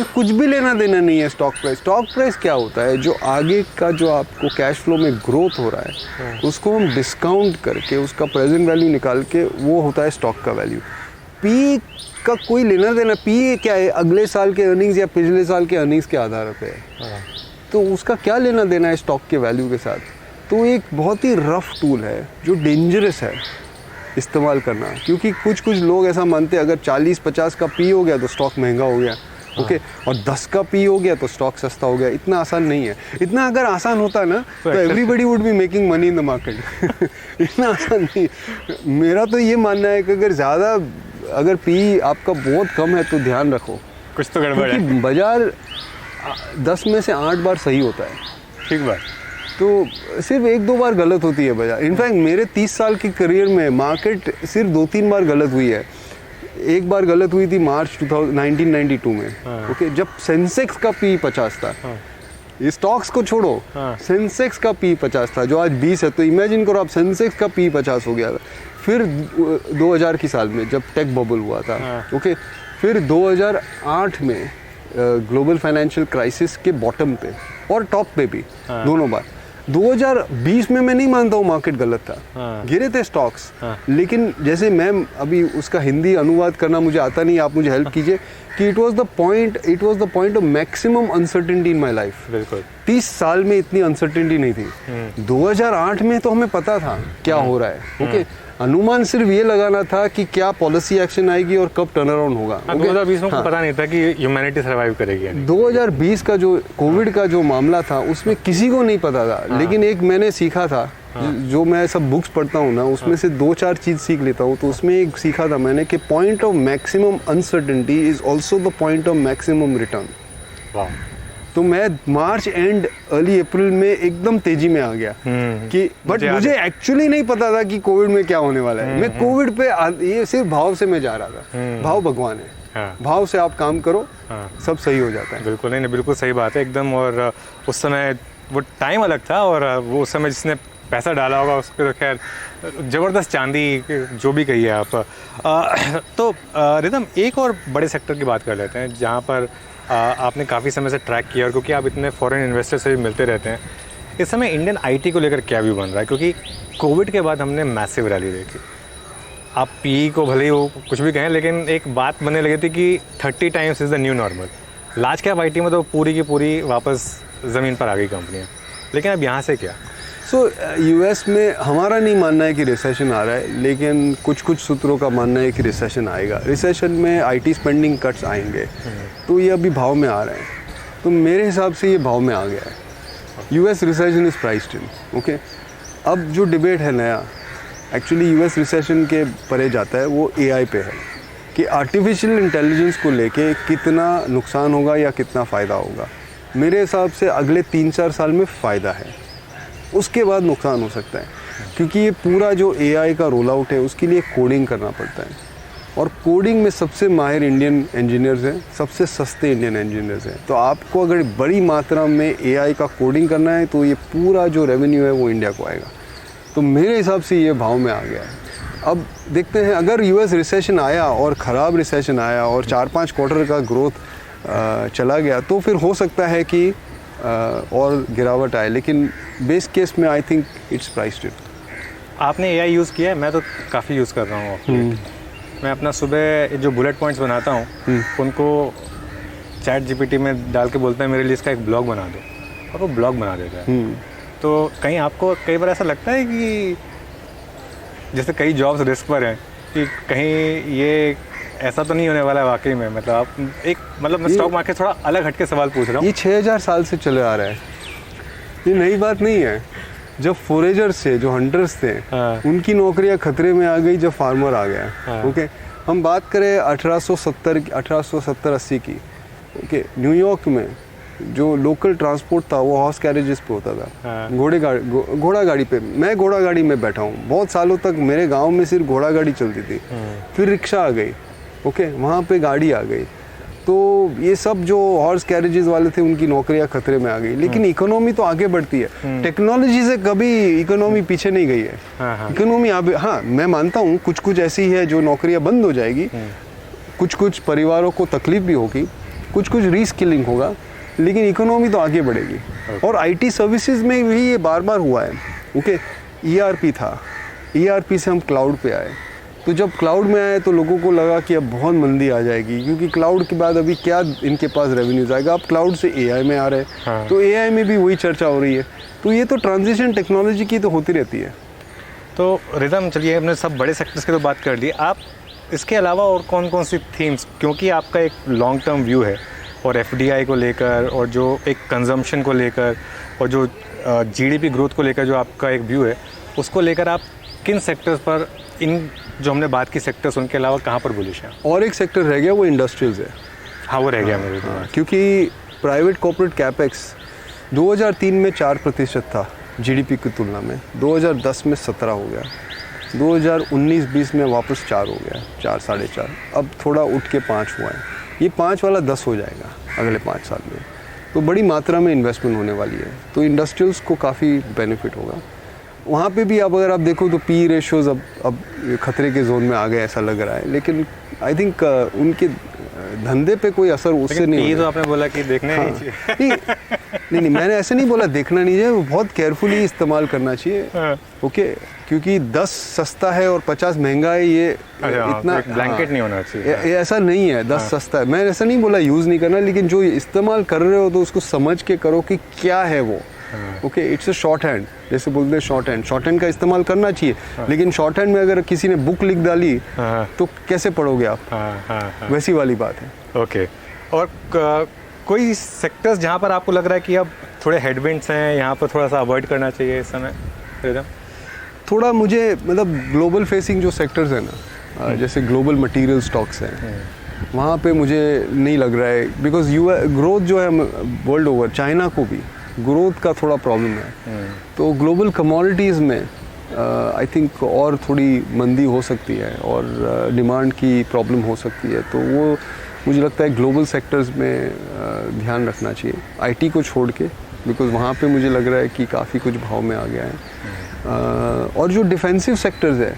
कुछ भी लेना देना नहीं है स्टॉक प्राइस। स्टॉक प्राइस क्या होता है, जो आगे का जो आपको कैश फ्लो में ग्रोथ हो रहा है उसको हम डिस्काउंट करके उसका प्रेजेंट वैल्यू निकाल के, वो होता है स्टॉक का वैल्यू। पी का कोई लेना देना, पी क्या है, अगले साल के अर्निंग्स या पिछले साल के अर्निंग्स के आधार पे है। तो उसका क्या लेना देना है स्टॉक के वैल्यू के साथ। तो एक बहुत ही रफ टूल है जो डेंजरस है इस्तेमाल करना, क्योंकि कुछ लोग ऐसा मानते हैं अगर 40-50 का पी हो गया तो स्टॉक महंगा हो गया, ओके, और 10 का पी हो गया तो स्टॉक सस्ता हो गया। इतना आसान नहीं है। इतना अगर आसान होता ना तो everybody would be making money in the market. इतना आसान नहीं। मेरा तो ये मानना है कि अगर पी आपका बहुत कम है तो ध्यान रखो, कुछ तो गड़बड़ है। क्योंकि बाजार 10 में से 8 बार सही होता है। ठीक बात। तो सिर्फ 1-2 बार गलत होती है बाजार। इनफैक्ट मेरे 30 साल की करियर में मार्केट सिर्फ 2-3 बार गलत हुई है। एक बार गलत हुई थी मार्च 1992 में, ओके, जब सेंसेक्स का पी 50 था। ये स्टॉक्स को छोड़ो, सेंसेक्स का पी 50 था जो आज 20 है। तो इमेजिन करो आप, सेंसेक्स का पी 50 हो गया। फिर 2000 की साल में जब टेक बबल हुआ था, ओके, फिर 2008 में ग्लोबल फाइनेंशियल क्राइसिस के बॉटम पे और टॉप पे भी, दोनों बार। 2020 में मैं नहीं मानता हूँ मार्केट गलत था, गिरे थे स्टॉक्स, लेकिन जैसे मैं अभी उसका हिंदी अनुवाद करना मुझे आता नहीं, आप मुझे हेल्प कीजिए कि it was the point of maximum uncertainty in my life. बिल्कुल। 30 साल में इतनी अनसर्टेनिटी नहीं थी। 2008 में तो हमें पता था क्या हो रहा है, ओके, अनुमान सिर्फ ये लगाना था कि क्या पॉलिसी एक्शन आएगी और कब टर्न अराउंड होगा। 2020 में पता नहीं था कि ह्यूमैनिटी सर्वाइव करेगी। 2020 का जो कोविड का जो मामला था उसमें किसी को नहीं पता था, लेकिन एक मैंने सीखा था, जो मैं सब बुक्स पढ़ता हूँ ना, उसमें से 2-4 चीज़ सीख लेता हूँ। तो उसमें एक सीखा था मैंने कि point of maximum uncertainty is also the point of maximum return. तो मैं मार्च एंड अर्ली अप्रैल में एकदम तेजी में आ गया कि बट मुझे एक्चुअली नहीं पता था कि कोविड में क्या होने वाला है। मैं कोविड पे ये सिर्फ भाव से मैं जा रहा था। भाव भगवान है, भाव से आप काम करो, सब सही हो जाता है। बिल्कुल नहीं, बिल्कुल सही बात है एकदम। और उस समय वो टाइम अलग था, और वो उस समय जिसने पैसा डाला होगा उसके तो खैर ज़बरदस्त चांदी, जो भी कहिए आप। तो रिदम, एक और बड़े सेक्टर की बात कर लेते हैं जहाँ पर आपने काफ़ी समय से ट्रैक किया, और क्योंकि आप इतने फॉरेन इन्वेस्टर से भी मिलते रहते हैं, इस समय इंडियन आईटी को लेकर क्या व्यू बन रहा है? क्योंकि कोविड के बाद हमने मैसिव रैली देखी। आप पी को भले ही वो कुछ भी कहें, लेकिन एक बात बनने लगी थी कि 30 times is the new normal. Large cap IT में तो पूरी की पूरी वापस ज़मीन पर आ गई कंपनियाँ, लेकिन अब यहाँ से क्या? यूएस में हमारा नहीं मानना है कि रिसेशन आ रहा है, लेकिन कुछ सूत्रों का मानना है कि रिसेशन आएगा। रिसेशन में आईटी स्पेंडिंग कट्स आएंगे, तो ये अभी भाव में आ रहे हैं। तो मेरे हिसाब से ये भाव में आ गया है। US recession is priced in, okay. अब जो डिबेट है नया, एक्चुअली यूएस रिसेशन के परे जाता है, वो एआई पे है कि आर्टिफिशियल इंटेलिजेंस को लेके कितना नुकसान होगा या कितना फ़ायदा होगा। मेरे हिसाब से अगले 3-4 साल में फ़ायदा है, उसके बाद नुकसान हो सकता है, क्योंकि ये पूरा जो एआई का रोल आउट है उसके लिए कोडिंग करना पड़ता है, और कोडिंग में सबसे माहिर इंडियन इंजीनियर्स हैं, सबसे सस्ते इंडियन इंजीनियर्स हैं। तो आपको अगर बड़ी मात्रा में एआई का कोडिंग करना है तो ये पूरा जो रेवेन्यू है वो इंडिया को आएगा। तो मेरे हिसाब से ये भाव में आ गया है। अब देखते हैं, अगर यूएस रिसेशन आया और ख़राब रिसेशन आया और 4-5 क्वार्टर का ग्रोथ चला गया तो फिर हो सकता है कि और गिरावट आए, लेकिन बेस केस में आई थिंक इट्स प्राइस्ड। आपने एआई यूज़ किया है? मैं तो काफ़ी यूज़ कर रहा हूँ। मैं अपना सुबह जो बुलेट पॉइंट्स बनाता हूँ उनको चैट जीपीटी में डाल के बोलता है मेरे लिए इसका एक ब्लॉग बना दो, और वो ब्लॉग बना देता है। तो कहीं आपको कई बार ऐसा लगता है कि जैसे कई जॉब्स रिस्क पर हैं कि कहीं ये ऐसा तो नहीं होने वाला है वाकई में? मतलब आप मैं स्टॉक मार्केट थोड़ा अलग हटके सवाल पूछ रहा हूँ। ये 6000 साल से चले आ रहा है, ये नई बात नहीं है। जब फोरेजर्स थे, जो हंटर्स थे, उनकी नौकरियां खतरे में आ गई जब फार्मर आ गया, ओके। हम बात करें 1870-80 की, ओके, न्यूयॉर्क में जो लोकल ट्रांसपोर्ट था वो हॉर्स कैरेजेस पे होता था, घोड़ा गाड़ी पे। मैं घोड़ा गाड़ी में बैठा हूँ बहुत सालों तक, मेरे गांव में सिर्फ घोड़ा गाड़ी चलती थी। फिर रिक्शा आ गई, ओके, वहाँ पे गाड़ी आ गई। तो ये सब जो हॉर्स कैरेजेस वाले थे उनकी नौकरियां खतरे में आ गई। लेकिन इकोनॉमी तो आगे बढ़ती है, टेक्नोलॉजी से कभी इकोनॉमी पीछे नहीं गई है। इकोनॉमी हाँ मैं मानता हूँ कुछ कुछ ऐसी है जो नौकरियां बंद हो जाएगी, कुछ कुछ परिवारों को तकलीफ भी होगी, कुछ कुछ रीस्किलिंग होगा, लेकिन इकोनॉमी तो आगे बढ़ेगी। और आईटी सर्विसेज में भी ये बार बार हुआ है। ओके, ईआरपी था, ईआरपी से हम क्लाउड पे आए, तो जब क्लाउड में आए तो लोगों को लगा कि अब बहुत मंदी आ जाएगी, क्योंकि क्लाउड के बाद अभी क्या इनके पास रेवेन्यूज आएगा। अब क्लाउड से एआई में आ रहे हैं, हाँ। तो एआई में भी वही चर्चा हो रही है। तो ये तो ट्रांजिशन टेक्नोलॉजी की तो होती रहती है। तो रिदम, चलिए हमने सब बड़े सेक्टर्स की तो बात कर ली, आप इसके अलावा और कौन कौन सी थीम्स, क्योंकि आपका एक लॉन्ग टर्म व्यू है और एफडीआई को लेकर और जो एक कंजम्पशन को लेकर और जो जीडीपी ग्रोथ को लेकर जो आपका एक व्यू है, उसको लेकर आप किन सेक्टर्स पर, इन जो हमने बात की सेक्टर्स उनके अलावा कहाँ पर बुलिश हैं? और एक सेक्टर रह गया, वो इंडस्ट्रियल्स है। हाँ, वो रह गया मेरे हाँ, क्योंकि प्राइवेट कॉर्पोरेट कैपेक्स 2003 में 4% था जीडीपी की तुलना में, 2010 में 17 हो गया, 2019-20 में वापस 4 हो गया, 4 साढ़े 4, अब थोड़ा उठ के 5 हुआ है। ये 5 वाला 10 हो जाएगा अगले 5 साल में। तो बड़ी मात्रा में इन्वेस्टमेंट होने वाली है, तो इंडस्ट्रियल्स को काफ़ी बेनिफिट होगा। वहाँ पे भी अगर आप देखो तो पी रेशियोज़ अब खतरे के जोन में आ गए ऐसा लग रहा है, लेकिन आई थिंक उनके धंधे पे कोई असर उससे नहीं तो आपने बोला कि देखना हाँ, नहीं चाहिए। नहीं मैंने ऐसे नहीं बोला देखना नहीं चाहिए, बहुत केयरफुली इस्तेमाल करना चाहिए। हाँ। ओके, क्योंकि 10 सस्ता है और 50 महंगा है, ये इतना ब्लैंकेट नहीं होना चाहिए। ये ऐसा नहीं है 10 सस्ता है, मैं ऐसा नहीं बोला यूज़ नहीं करना, लेकिन जो इस्तेमाल कर रहे हो तो उसको समझ के करो कि क्या है वो। Okay, it's a short hand, जैसे बोलते हैं शॉर्ट हैंड का इस्तेमाल करना चाहिए। लेकिन शॉर्ट हैंड में अगर किसी ने बुक लिख डाली तो कैसे पढ़ोगे आप? वैसी वाली बात है। ओके, और कोई सेक्टर्स जहाँ पर आपको लग रहा है कि अब थोड़े हेडविंड्स हैं, यहाँ पर थोड़ा सा अवॉइड करना चाहिए इस समय? थोड़ा मुझे मतलब ग्लोबल फेसिंग जो सेक्टर्स हैं ना, जैसे ग्लोबल मटेरियल स्टॉक्स हैं, वहाँ पे मुझे नहीं लग रहा है, बिकॉज ग्रोथ जो है वर्ल्ड ओवर, चाइना को भी ग्रोथ का थोड़ा प्रॉब्लम है। तो ग्लोबल कमोडिटीज़ में आई थिंक और थोड़ी मंदी हो सकती है और डिमांड की प्रॉब्लम हो सकती है, तो वो मुझे लगता है ग्लोबल सेक्टर्स में ध्यान रखना चाहिए, आईटी को छोड़ के, बिकॉज वहाँ पे मुझे लग रहा है कि काफ़ी कुछ भाव में आ गया है। और जो डिफेंसिव सेक्टर्स है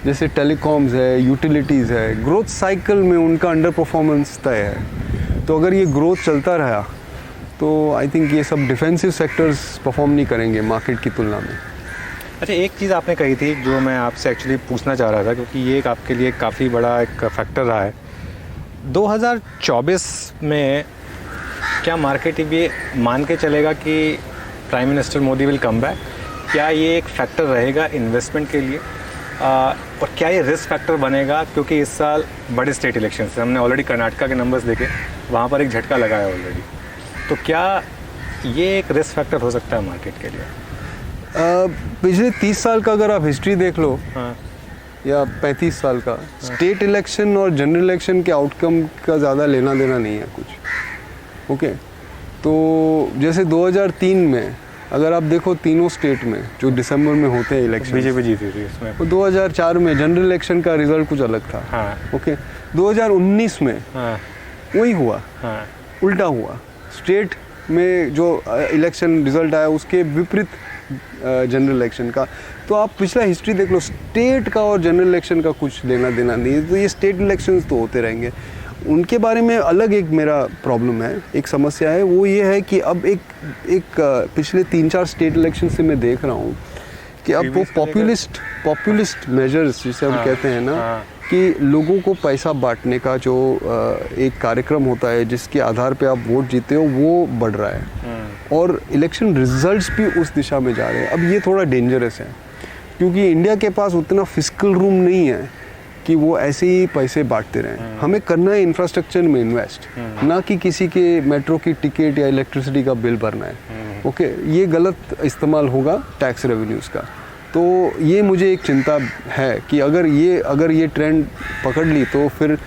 जैसे टेलीकॉम्स है, यूटिलिटीज़ है, ग्रोथ साइकिल में उनका अंडर परफॉर्मेंस तय है। तो अगर ये ग्रोथ चलता रहा तो आई थिंक ये सब डिफेंसिव सेक्टर्स परफॉर्म नहीं करेंगे मार्केट की तुलना में। अच्छा, एक चीज़ आपने कही थी जो मैं आपसे एक्चुअली पूछना चाह रहा था, क्योंकि ये एक आपके लिए काफ़ी बड़ा एक फैक्टर रहा है 2024 में। क्या मार्केट ये मान के चलेगा कि prime minister Modi will come back? क्या ये एक फैक्टर रहेगा इन्वेस्टमेंट के लिए? और क्या ये रिस्क फैक्टर बनेगा, क्योंकि इस साल बड़े स्टेट इलेक्शन से हमने ऑलरेडी कर्नाटका के नंबर्स देखे, वहाँ पर एक झटका लगा है ऑलरेडी। तो क्या ये एक रिस्क फैक्टर हो सकता है मार्केट के लिए? पिछले 30 साल का अगर आप हिस्ट्री देख लो, हाँ, या 35 साल का, स्टेट इलेक्शन और जनरल इलेक्शन के आउटकम का ज़्यादा लेना देना नहीं है कुछ। ओके, तो जैसे 2003 में अगर आप देखो तीनों स्टेट में जो दिसंबर में होते हैं इलेक्शन, बीजेपी जीती थी इसमें। तो 2004 में जनरल इलेक्शन का रिजल्ट कुछ अलग था। हाँ। ओके, 2019 में हाँ। वही हुआ। हाँ। उल्टा हुआ, स्टेट में जो इलेक्शन रिजल्ट आया उसके विपरीत जनरल इलेक्शन का। तो आप पिछला हिस्ट्री देख लो, स्टेट का और जनरल इलेक्शन का कुछ लेना देना नहीं है। तो ये स्टेट इलेक्शंस तो होते रहेंगे, उनके बारे में अलग एक मेरा प्रॉब्लम है, एक समस्या है। वो ये है कि अब एक पिछले 3-4 स्टेट इलेक्शन से मैं देख रहा हूँ कि अब वो पॉपुलिस्ट मेजर्स जिसे हम कहते हैं ना, कि लोगों को पैसा बांटने का जो एक कार्यक्रम होता है जिसके आधार पे आप वोट जीते हो, वो बढ़ रहा है और इलेक्शन रिजल्ट्स भी उस दिशा में जा रहे हैं। अब ये थोड़ा डेंजरस है, क्योंकि इंडिया के पास उतना फिस्कल रूम नहीं है कि वो ऐसे ही पैसे बांटते रहें। हमें करना है इंफ्रास्ट्रक्चर में इन्वेस्ट, ना कि किसी के मेट्रो की टिकट या इलेक्ट्रिसिटी का बिल भरना है। ओके, ये गलत इस्तेमाल होगा टैक्स रेवेन्यूज़ का। तो ये मुझे एक चिंता है कि अगर ये ट्रेंड पकड़ ली तो फिर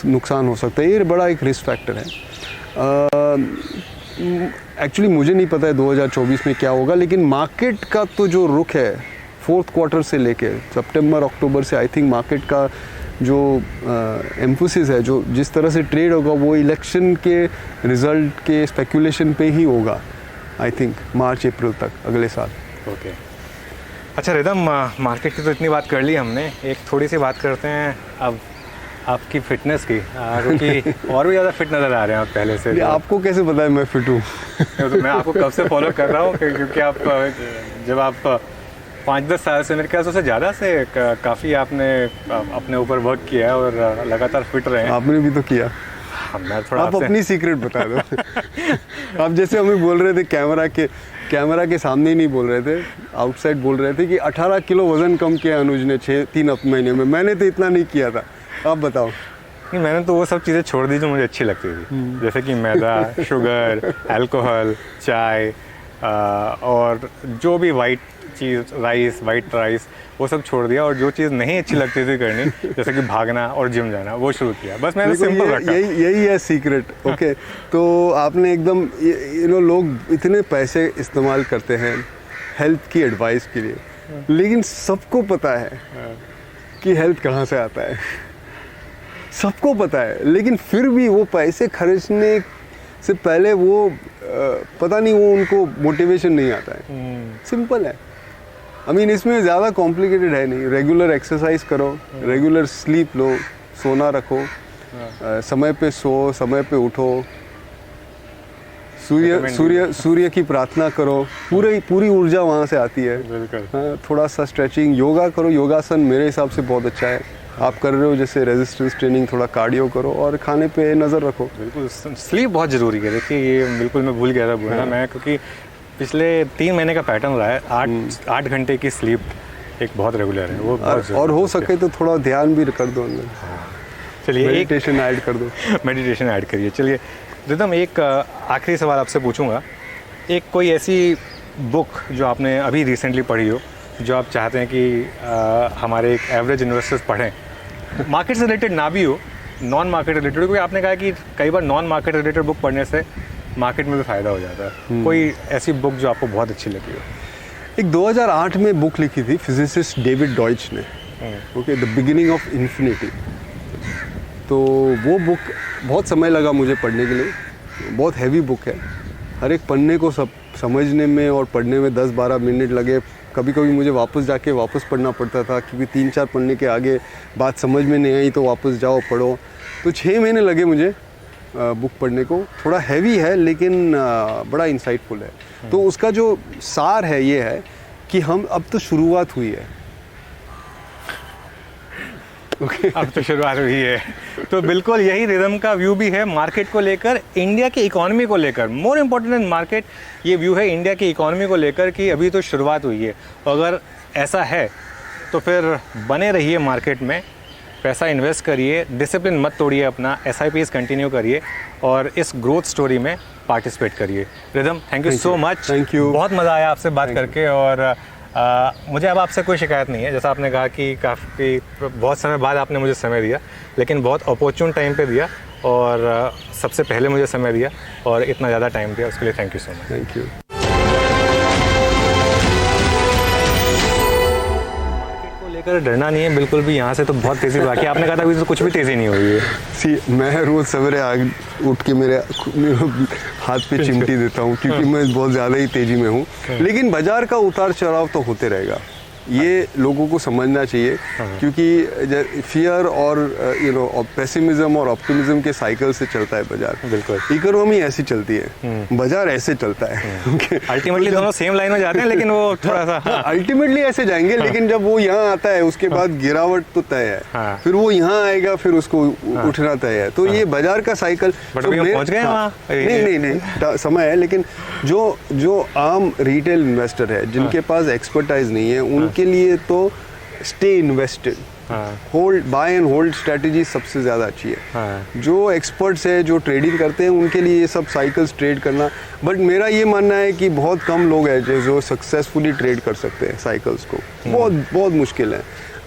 नुकसान हो सकता है। ये बड़ा एक रिस्क फैक्टर है। एक्चुअली मुझे नहीं पता है 2024 में क्या होगा, लेकिन मार्केट का तो जो रुख है 4th क्वार्टर से लेके सितंबर अक्टूबर से, आई थिंक मार्केट का जो एम्फोसिस है, जो जिस तरह से ट्रेड होगा वो इलेक्शन के रिजल्ट के स्पेकुलेशन पे ही होगा, आई थिंक मार्च अप्रैल तक अगले साल। ओके अच्छा रिदम, मार्केट की तो इतनी बात कर ली हमने, एक थोड़ी सी बात करते हैं अब आपकी फिटनेस की, क्योंकि और भी ज़्यादा फिट नज़र आ रहे हैं आप पहले से। आपको कैसे पता है मैं फिट हूँ? तो मैं आपको कब से फॉलो कर रहा हूँ, क्योंकि आप जब आप 5-10 साल से, मेरे ख्याल से ज़्यादा से काफ़ी आपने अपने ऊपर वर्क किया है और लगातार फिट रहे हैं। आपने भी तो किया। मैं थोड़ा आप अपनी सीक्रेट बता दो। आप जैसे हमें बोल रहे थे कैमरा के सामने ही नहीं बोल रहे थे, आउटसाइड बोल रहे थे कि 18 किलो वज़न कम किया अनुज ने 3 महीने में। मैंने तो इतना नहीं किया था, आप बताओ। नहीं, मैंने तो वो सब चीज़ें छोड़ दी जो मुझे अच्छी लगती थी, जैसे कि मैदा, शुगर, अल्कोहल, चाय और जो भी वाइट चीज़, वाइट राइस, वो सब छोड़ दिया। और जो चीज़ नहीं अच्छी लगती थी करनी, जैसे कि भागना और जिम जाना, वो शुरू किया। बस मैंने सिंपल रखा। यही है सीक्रेट। ओके तो आपने एकदम लोग इतने पैसे इस्तेमाल करते हैं हेल्थ की एडवाइस के लिए, लेकिन सबको पता है कि हेल्थ कहाँ से आता है, सबको पता है, लेकिन फिर भी वो पैसे खर्चने से पहले वो पता नहीं, वो उनको मोटिवेशन नहीं आता है। सिंपल है, आई मीन इसमें ज़्यादा कॉम्प्लिकेटेड है नहीं। रेगुलर एक्सरसाइज करो, रेगुलर स्लीप लो, सोना रखो, समय पे सो, समय पे उठो, सूर्य की प्रार्थना करो, पूरी ऊर्जा वहाँ से आती है। हाँ, थोड़ा सा स्ट्रेचिंग, योगा करो, योगासन मेरे हिसाब से बहुत अच्छा है। आप कर रहे हो जैसे रेजिस्टेंस ट्रेनिंग, थोड़ा कार्डियो करो और खाने पे नज़र रखो। बिल्कुल, स्लीप बहुत ज़रूरी है। देखिए ये बिल्कुल मैं भूल गया था बोलना, मैं क्योंकि पिछले 3 महीने का पैटर्न रहा है, 8 घंटे की स्लीप एक बहुत रेगुलर है, वो बहुत और हो सके तो थोड़ा ध्यान भी कर दो अंदर। चलिए मेडिटेशन ऐड कर दो। मेडिटेशन ऐड करिए। चलिए रिदम, एक आखिरी सवाल आपसे पूछूंगा। एक कोई ऐसी बुक जो आपने अभी रिसेंटली पढ़ी हो, जो आप चाहते हैं कि हमारे एक एवरेज इन्वेस्टर्स पढ़ें, मार्केट से रिलेटेड ना भी हो, नॉन मार्केट रिलेटेड, क्योंकि आपने कहा कि कई बार नॉन मार्केट रिलेटेड बुक पढ़ने से मार्केट में भी फ़ायदा हो जाता है। कोई ऐसी बुक जो आपको बहुत अच्छी लगी हो? एक 2008 में बुक लिखी थी फिजिसिस्ट डेविड डॉइच ने, okay, the beginning of infinity. तो वो बुक बहुत समय लगा मुझे पढ़ने के लिए, बहुत हैवी बुक है। हर एक पन्ने को सब समझने में और पढ़ने में 10-12 मिनट लगे। कभी कभी मुझे वापस पढ़ना पड़ता था, क्योंकि 3-4 पन्ने के आगे बात समझ में नहीं आई तो वापस जाओ पढ़ो। तो 6 महीने लगे मुझे बुक पढ़ने को। थोड़ा हैवी है लेकिन बड़ा इंसाइटफुल है। तो उसका जो सार है ये है कि हम अब तो शुरुआत हुई है। अब तो शुरुआत हुई है। तो बिल्कुल यही रिदम का व्यू भी है मार्केट को लेकर, इंडिया की इकोनॉमी को लेकर। मोर इम्पोर्टेंट देन मार्केट ये व्यू है इंडिया की इकोनॉमी को लेकर कि अभी तो शुरुआत हुई है। अगर ऐसा है तो फिर बने रहिए मार्केट में, पैसा इन्वेस्ट करिए, डिसिप्लिन मत तोड़िए अपना, SIPs कंटिन्यू करिए और इस ग्रोथ स्टोरी में पार्टिसिपेट करिए। Rhythm, thank you so much. Thank you. बहुत मज़ा आया आपसे बात करके। और मुझे अब आपसे कोई शिकायत नहीं है। जैसा आपने कहा कि काफ़ी बहुत समय बाद आपने मुझे समय दिया, लेकिन बहुत अपॉर्चुन टाइम पे दिया और सबसे पहले मुझे समय दिया और इतना ज़्यादा टाइम दिया, उसके लिए thank you so much. Thank you. लेकर डरना नहीं है बिल्कुल भी, यहाँ से तो बहुत तेज़ी बाकी। आपने कहा था अभी तो कुछ भी तेज़ी नहीं हुई है। मैं रोज़ सवेरे उठ के मेरे हाथ पे चिमटी देता हूँ, क्योंकि मैं बहुत ज़्यादा ही तेज़ी में हूँ। लेकिन बाजार का उतार चढ़ाव तो होते रहेगा, ये लोगों को समझना चाहिए। क्योंकि फियर और पेसिमिज्म और ऑप्टिमिज्म के साइकिल से चलता है बाजार। बिल्कुल, इकोनॉमी ऐसी चलती है, बाजार ऐसे चलता है। अल्टीमेटली दोनों सेम लाइन में जाते हैं, लेकिन वो थोड़ा सा अल्टीमेटली ऐसे जाएंगे। लेकिन जब वो यहाँ आता है उसके बाद गिरावट तो तय है, फिर वो यहाँ आएगा, फिर उसको उठना तय है। तो ये बाजार का साइकिल पहुंच गए वहाँ। नहीं, समय है। लेकिन जो आम रिटेल इन्वेस्टर है, जिनके पास एक्सपर्टाइज नहीं है, के लिए तो stay invested, hold, buy and hold strategy सबसे ज़्यादा अच्छी है। जो एक्सपर्ट्स है, जो ट्रेडिंग करते हैं, उनके लिए ये सब साइकिल्स ट्रेड करना। बट मेरा ये मानना है कि बहुत कम लोग हैं जो सक्सेसफुली ट्रेड कर सकते हैं साइकिल्स को। बहुत मुश्किल है।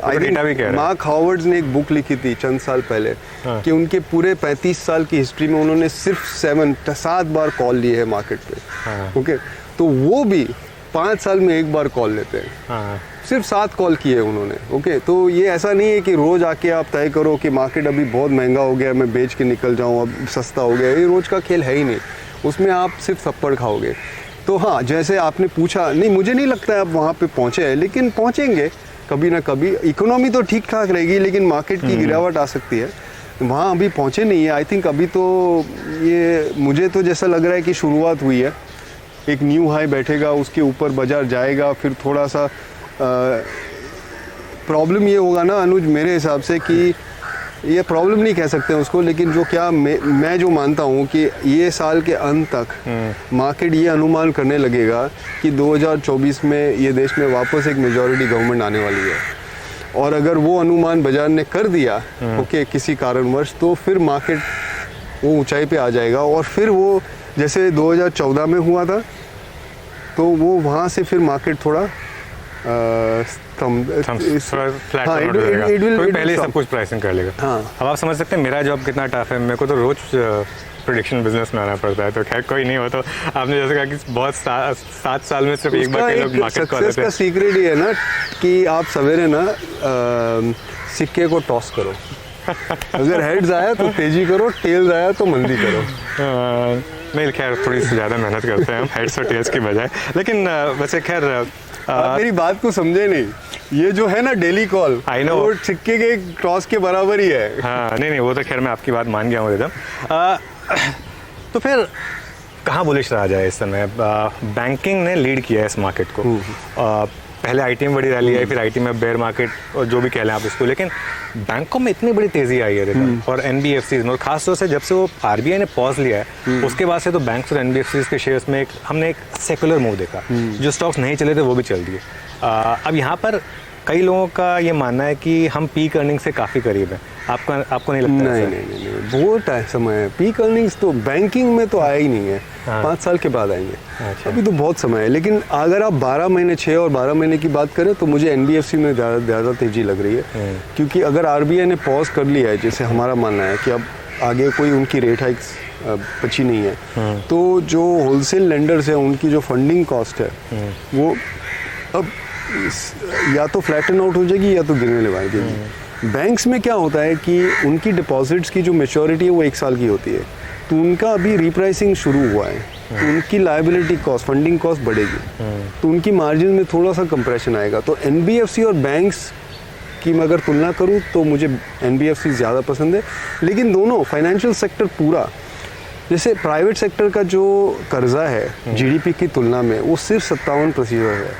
आई थिंक मार्क हॉवर्ड्स ने एक बुक लिखी थी चंद साल पहले कि उनके पूरे 35 साल की हिस्ट्री में उन्होंने सिर्फ 7 बार कॉल लिए है मार्केट पे। ओके, तो वो भी 5 साल में एक बार कॉल लेते हैं। हाँ सिर्फ 7 कॉल किए उन्होंने। ओके, तो ये ऐसा नहीं है कि रोज़ आके आप तय करो कि मार्केट अभी बहुत महंगा हो गया, मैं बेच के निकल जाऊँ, अब सस्ता हो गया। ये रोज़ का खेल है ही नहीं, उसमें आप सिर्फ थप्पड़ खाओगे। तो हाँ, जैसे आपने पूछा, नहीं मुझे नहीं लगता है आप वहाँ पे पहुँचे हैं, लेकिन पहुँचेंगे कभी ना कभी। इकोनॉमी तो ठीक ठाक रहेगी, लेकिन मार्केट की गिरावट आ सकती है। वहाँ अभी पहुँचे नहीं है। आई थिंक अभी तो ये मुझे तो जैसा लग रहा है कि शुरुआत हुई है। एक न्यू हाई बैठेगा, उसके ऊपर बाजार जाएगा, फिर थोड़ा सा प्रॉब्लम ये होगा ना अनुज, मेरे हिसाब से कि ये प्रॉब्लम नहीं कह सकते उसको, लेकिन जो क्या मैं जो मानता हूँ कि ये साल के अंत तक मार्केट ये अनुमान करने लगेगा कि 2024 में ये देश में वापस एक मेजॉरिटी गवर्नमेंट आने वाली है। और अगर वो अनुमान बाजार ने कर दिया ओके किसी कारणवश, तो फिर मार्केट वो ऊंचाई पे आ जाएगा। और फिर वो जैसे 2014 में हुआ था, तो वो वहाँ से फिर मार्केट थोड़ा फ्लैट हो जाएगा, कोई पहले ही सब कुछ प्राइसिंग कर लेगा। हाँ। अब आप समझ सकते हैं मेरा जॉब कितना टफ है, मेरे को तो रोज प्रेडिक्शन बिजनेस में आना पड़ता है। तो खैर कोई नहीं हो, तो आपने जैसे कहा कि बहुत 7 साल में सिर्फ एक बार के लोग मार्केट को सक्सेस का सीक्रेट ये है ना कि आप सवेरे ना सिक्के को टॉस करो। अगर हेड्स आया तो तेजी करो, टेल्स आया तो मंदी करो। नहीं खैर थोड़ी सी ज़्यादा मेहनत करते हैं हम हेड्स और टेल्स की बजाय। लेकिन वैसे खैर आप मेरी बात को समझे नहीं, ये जो है ना डेली कॉल, आई नो, वो सिक्के के टॉस के बराबर ही है। हाँ नहीं वो तो खैर मैं आपकी बात मान गया हूँ एकदम। तो फिर कहाँ बुलिश रहा जाए इस समय? बैंकिंग ने लीड किया है इस मार्केट को। पहले आईटी में बड़ी रैली आई, फिर आईटी में बेयर मार्केट और जो भी कह लें आप इसको, लेकिन बैंकों में इतनी बड़ी तेजी आई है रिटर्न और एनबीएफसीज में, और खासतौर से जब से वो आरबीआई ने पॉज लिया है उसके बाद से तो बैंक्स और एनबीएफसीज के शेयर्स में हमने एक सेकुलर मूव देखा। जो स्टॉक्स नहीं चले थे वो भी चल दिए। अब यहाँ पर कई लोगों का ये मानना है कि हम पीक अर्निंग से काफ़ी करीब हैं। आपको नहीं लगता? नहीं, बहुत समय है। पीक अर्निंग्स तो बैंकिंग में तो आया ही नहीं है। हाँ। 5 साल के बाद आएंगे। अच्छा। अभी तो बहुत समय है। लेकिन अगर आप 12 महीने 6 और 12 महीने की बात करें तो मुझे एनबीएफसी में ज़्यादा तेजी लग रही है। क्योंकि अगर आरबीआई ने पॉज कर लिया है, जैसे हमारा मानना है कि अब आगे कोई उनकी रेट हाइक्स बची नहीं है, तो जो होलसेल लेंडर्स हैं उनकी जो फंडिंग कॉस्ट है वो अब या तो फ्लैटन आउट हो जाएगी या तो गिरने लगेगी। बैंक्स में क्या होता है कि उनकी डिपॉजिट्स की जो मैच्योरिटी है वो 1 साल की होती है, तो उनका अभी रिप्राइसिंग शुरू हुआ है, तो उनकी लायबिलिटी कॉस्ट, फंडिंग कॉस्ट बढ़ेगी, तो उनकी मार्जिन में थोड़ा सा कंप्रेशन आएगा। तो एनबीएफसी और बैंक्स की मैं अगर तुलना करूँ तो मुझे एनबीएफसी ज़्यादा पसंद है। लेकिन दोनों फाइनेंशियल सेक्टर पूरा, जैसे प्राइवेट सेक्टर का जो कर्जा है जीडीपी की तुलना में वो सिर्फ 57% है।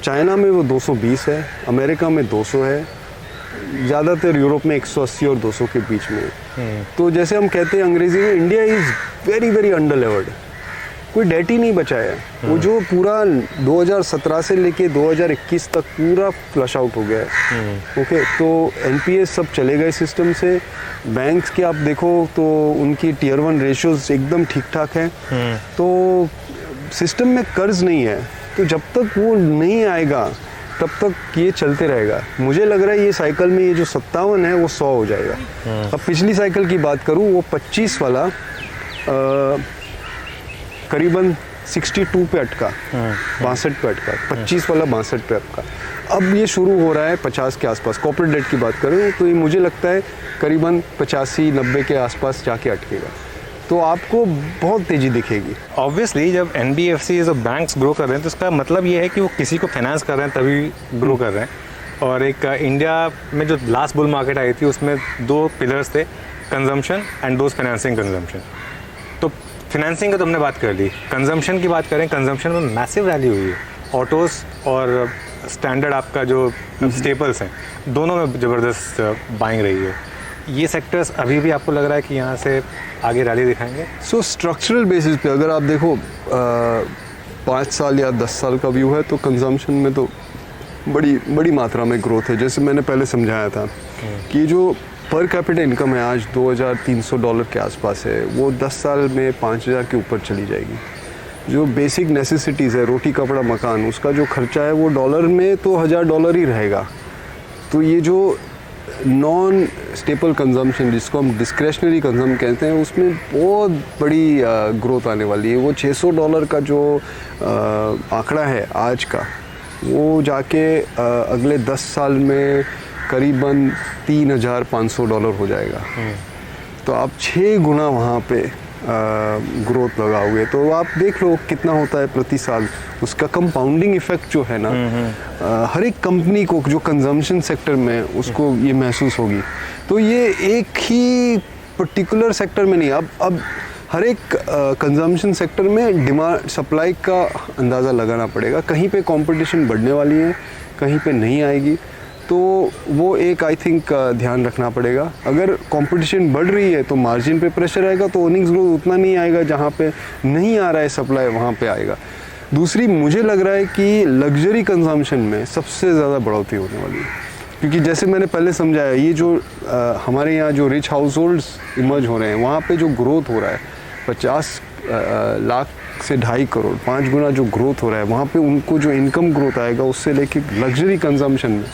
चाइना में वो 220 है, अमेरिका में 200 है, ज़्यादातर यूरोप में 180 और 200 के बीच में। तो जैसे हम कहते हैं अंग्रेजी में, India is very very under levered. कोई डेट ही नहीं बचा है। वो जो पूरा 2017 से लेके 2021 तक पूरा फ्लश आउट हो गया है। ओके, तो एनपीएस सब चले गए सिस्टम से। बैंक्स के आप देखो तो उनकी टियर 1 रेशियोज एकदम ठीक ठाक हैं। तो सिस्टम में कर्ज नहीं है, तो जब तक वो नहीं आएगा तब तक ये चलते रहेगा। मुझे लग रहा है ये साइकिल में ये जो 57 है वो 100 हो जाएगा। अब पिछली साइकिल की बात करूँ, वो 25 वाला करीबन 62 पे अटका, 62 पे अटका, 25 वाला 62 पे अटका। अब ये शुरू हो रहा है 50 के आसपास। कॉर्पोरेट डेट की बात करें तो ये मुझे लगता है करीबन 85-90 के आसपास जाके अटकेगा, तो आपको बहुत तेज़ी दिखेगी। ऑब्वियसली जब एनबीएफसीज और बैंक्स ग्रो कर रहे हैं तो इसका मतलब ये है कि वो किसी को फाइनेंस कर रहे हैं तभी ग्रो कर रहे हैं। और एक इंडिया में जो लास्ट बुल मार्केट आई थी उसमें 2 पिलर्स थे, consumption and those financing consumption. तो फाइनेंसिंग का तो हमने बात कर ली, कंजम्पशन की बात करें, कंजम्पशन में मैसिव रैली हुई है। ऑटोज़ और स्टैंडर्ड आपका जो स्टेपल्स हैं दोनों में ज़बरदस्त बाइंग रही है। ये सेक्टर्स अभी भी आपको लग रहा है कि यहाँ से आगे रैली दिखाएंगे? सो स्ट्रक्चरल बेसिस पे अगर आप देखो 5 साल या 10 साल का व्यू है तो कंजम्पशन में तो बड़ी मात्रा में ग्रोथ है। जैसे मैंने पहले समझाया था कि जो पर कैपिटा इनकम है आज $2,300 के आसपास है, वो 10 साल में 5,000 के ऊपर चली जाएगी। जो बेसिक नेसेसिटीज़ है, रोटी कपड़ा मकान, उसका जो खर्चा है वो डॉलर में तो $1,000 ही रहेगा। तो ये जो नॉन स्टेपल कंजम्पशन, जिसको हम डिस्क्रेशनरी कंजम कहते हैं, उसमें बहुत बड़ी ग्रोथ आने वाली है। वो $600 का जो आंकड़ा है आज का, वो जाके अगले 10 साल में करीबन $3,500 हो जाएगा। तो आप 6 गुना वहाँ पे ग्रोथ लगाओगे, तो आप देख लो कितना होता है प्रति साल। उसका कंपाउंडिंग इफेक्ट जो है ना, हर एक कंपनी को जो कंजम्पशन सेक्टर में, उसको ये महसूस होगी। तो ये एक ही पर्टिकुलर सेक्टर में नहीं, अब हर एक कंजम्पशन सेक्टर में डिमांड सप्लाई का अंदाज़ा लगाना पड़ेगा। कहीं पे कंपटीशन बढ़ने वाली है, कहीं पे नहीं आएगी, तो वो एक आई थिंक ध्यान रखना पड़ेगा। अगर कंपटीशन बढ़ रही है तो मार्जिन पे प्रेशर आएगा, तो अर्निंग्स ग्रोथ उतना नहीं आएगा। जहाँ पे नहीं आ रहा है सप्लाई, वहाँ पे आएगा। दूसरी, मुझे लग रहा है कि लग्जरी कंजम्पशन में सबसे ज़्यादा बढ़ोतरी होने वाली है, क्योंकि जैसे मैंने पहले समझाया, ये जो हमारे यहाँ जो रिच हाउस होल्ड्स इमर्ज हो रहे हैं, वहाँ पे जो ग्रोथ हो रहा है 50 लाख से 2.5 करोड़, 5 गुना जो ग्रोथ हो रहा है, वहाँ पे उनको जो इनकम ग्रोथ आएगा, उससे लेके लग्जरी कंजम्पशन में,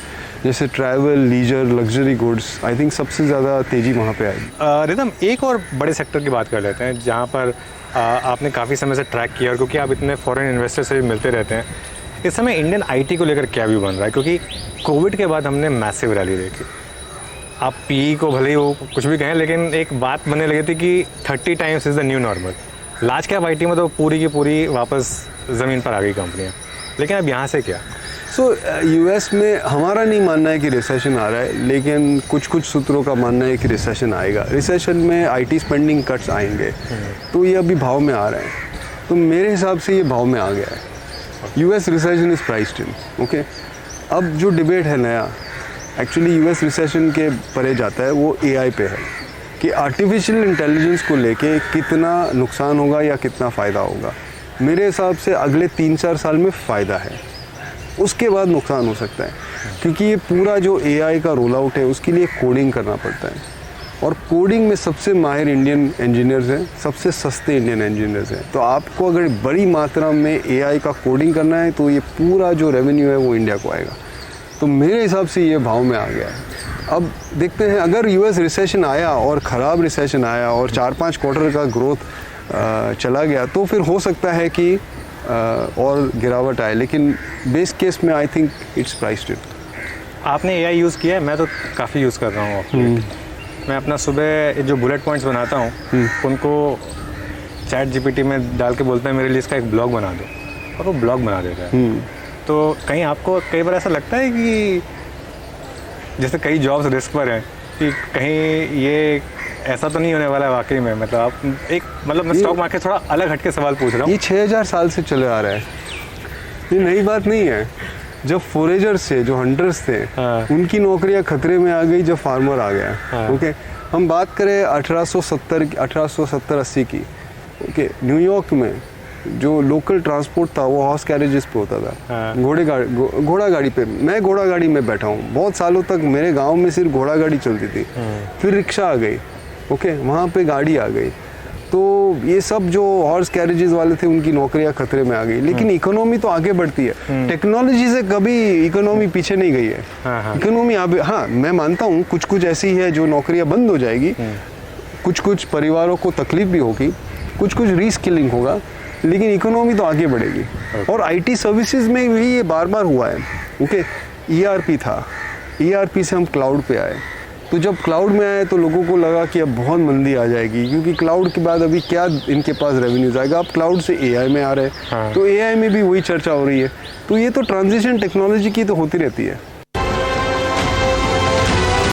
जैसे travel, leisure, luxury goods, I think सबसे ज़्यादा तेज़ी वहाँ पे आएगी। रिदम, एक और बड़े सेक्टर की बात कर लेते हैं, जहाँ पर आपने काफ़ी समय से ट्रैक किया, और क्योंकि आप इतने फॉरेन इन्वेस्टर से भी मिलते रहते हैं, इस समय इंडियन आईटी को लेकर क्या व्यू बन रहा है? क्योंकि कोविड के बाद हमने मैसिव रैली देखी। आप पी को भले ही वो कुछ भी कहें, लेकिन एक बात बनने लगी थी कि 30 times is the new normal. Large cap IT में तो पूरी की पूरी वापस ज़मीन पर आ गई कंपनियाँ, लेकिन अब यहाँ से क्या? यूएस में हमारा नहीं मानना है कि रिसेशन आ रहा है, लेकिन कुछ सूत्रों का मानना है कि रिसेशन आएगा। रिसेशन में आईटी स्पेंडिंग कट्स आएंगे, तो ये अभी भाव में आ रहा है। तो मेरे हिसाब से ये भाव में आ गया है। US recession is priced in, okay. अब जो डिबेट है नया, एक्चुअली यूएस रिसेशन के परे जाता है, वो एआई पे है कि आर्टिफिशियल इंटेलिजेंस को लेके कितना नुकसान होगा या कितना फ़ायदा होगा। मेरे हिसाब से अगले 3-4 साल में फ़ायदा है, उसके बाद नुकसान हो सकता है, क्योंकि ये पूरा जो एआई का रोल आउट है, उसके लिए कोडिंग करना पड़ता है, और कोडिंग में सबसे माहिर इंडियन इंजीनियर्स हैं, सबसे सस्ते इंडियन इंजीनियर्स हैं। तो आपको अगर बड़ी मात्रा में एआई का कोडिंग करना है, तो ये पूरा जो रेवेन्यू है वो इंडिया को आएगा। तो मेरे हिसाब से ये भाव में आ गया है। अब देखते हैं, अगर यूएस रिसेशन आया और ख़राब रिसेशन आया और 4-5 क्वार्टर का ग्रोथ चला गया, तो फिर हो सकता है कि और गिरावट आए, लेकिन बेस केस में आई थिंक इट्स प्राइस्ड इन। आपने एआई यूज़ किया है? मैं तो काफ़ी यूज़ कर रहा हूँ। मैं अपना सुबह जो बुलेट पॉइंट्स बनाता हूँ, उनको चैट जीपीटी में डाल के बोलता है मेरे लिए इसका एक ब्लॉग बना दो, और वो ब्लॉग बना देता है। तो कहीं आपको कई बार ऐसा लगता है कि जैसे कई जॉब्स रिस्क पर हैं, कि कहीं ये ऐसा तो नहीं होने वाला है वाकई में? मतलब आप मैं स्टॉक मार्केट थोड़ा अलग हटके सवाल पूछ रहा हूँ। ये 6000 साल से चले आ रहा है, ये नई बात नहीं है। जब फोरेजर्स थे, जो हंटर्स थे, उनकी नौकरियां खतरे में आ गई जब फार्मर आ गया। ओके, हम बात करें 1870-80 की। ओके, न्यूयॉर्क में जो लोकल ट्रांसपोर्ट था वो हॉर्स कैरेजेस पे होता था, घोड़ा गाड़ी पे। मैं घोड़ा गाड़ी में बैठा हूँ, बहुत सालों तक मेरे गांव में सिर्फ घोड़ा गाड़ी चलती थी। फिर रिक्शा आ गई, ओके, वहाँ पे गाड़ी आ गई। तो ये सब जो हॉर्स कैरेजेस वाले थे, उनकी नौकरियां खतरे में आ गई। लेकिन इकोनॉमी तो आगे बढ़ती है, टेक्नोलॉजी से कभी इकोनॉमी पीछे नहीं गई है। इकोनॉमी हाँ, मैं मानता हूँ कुछ ऐसी है जो नौकरियां बंद हो जाएगी, कुछ परिवारों को तकलीफ भी होगी, कुछ रीस्किलिंग होगा, लेकिन इकोनॉमी तो आगे बढ़ेगी। और आईटी सर्विसेज में भी ये बार बार हुआ है। ओके, ईआरपी था, ईआरपी से हम क्लाउड पे आए। तो जब क्लाउड में आए तो लोगों को लगा कि अब बहुत मंदी आ जाएगी, क्योंकि क्लाउड के बाद अभी क्या इनके पास रेवेन्यूज आएगा। अब क्लाउड से एआई में आ रहे हैं, तो एआई में भी वही चर्चा हो रही है। तो ये तो ट्रांजिशन टेक्नोलॉजी की तो होती रहती है।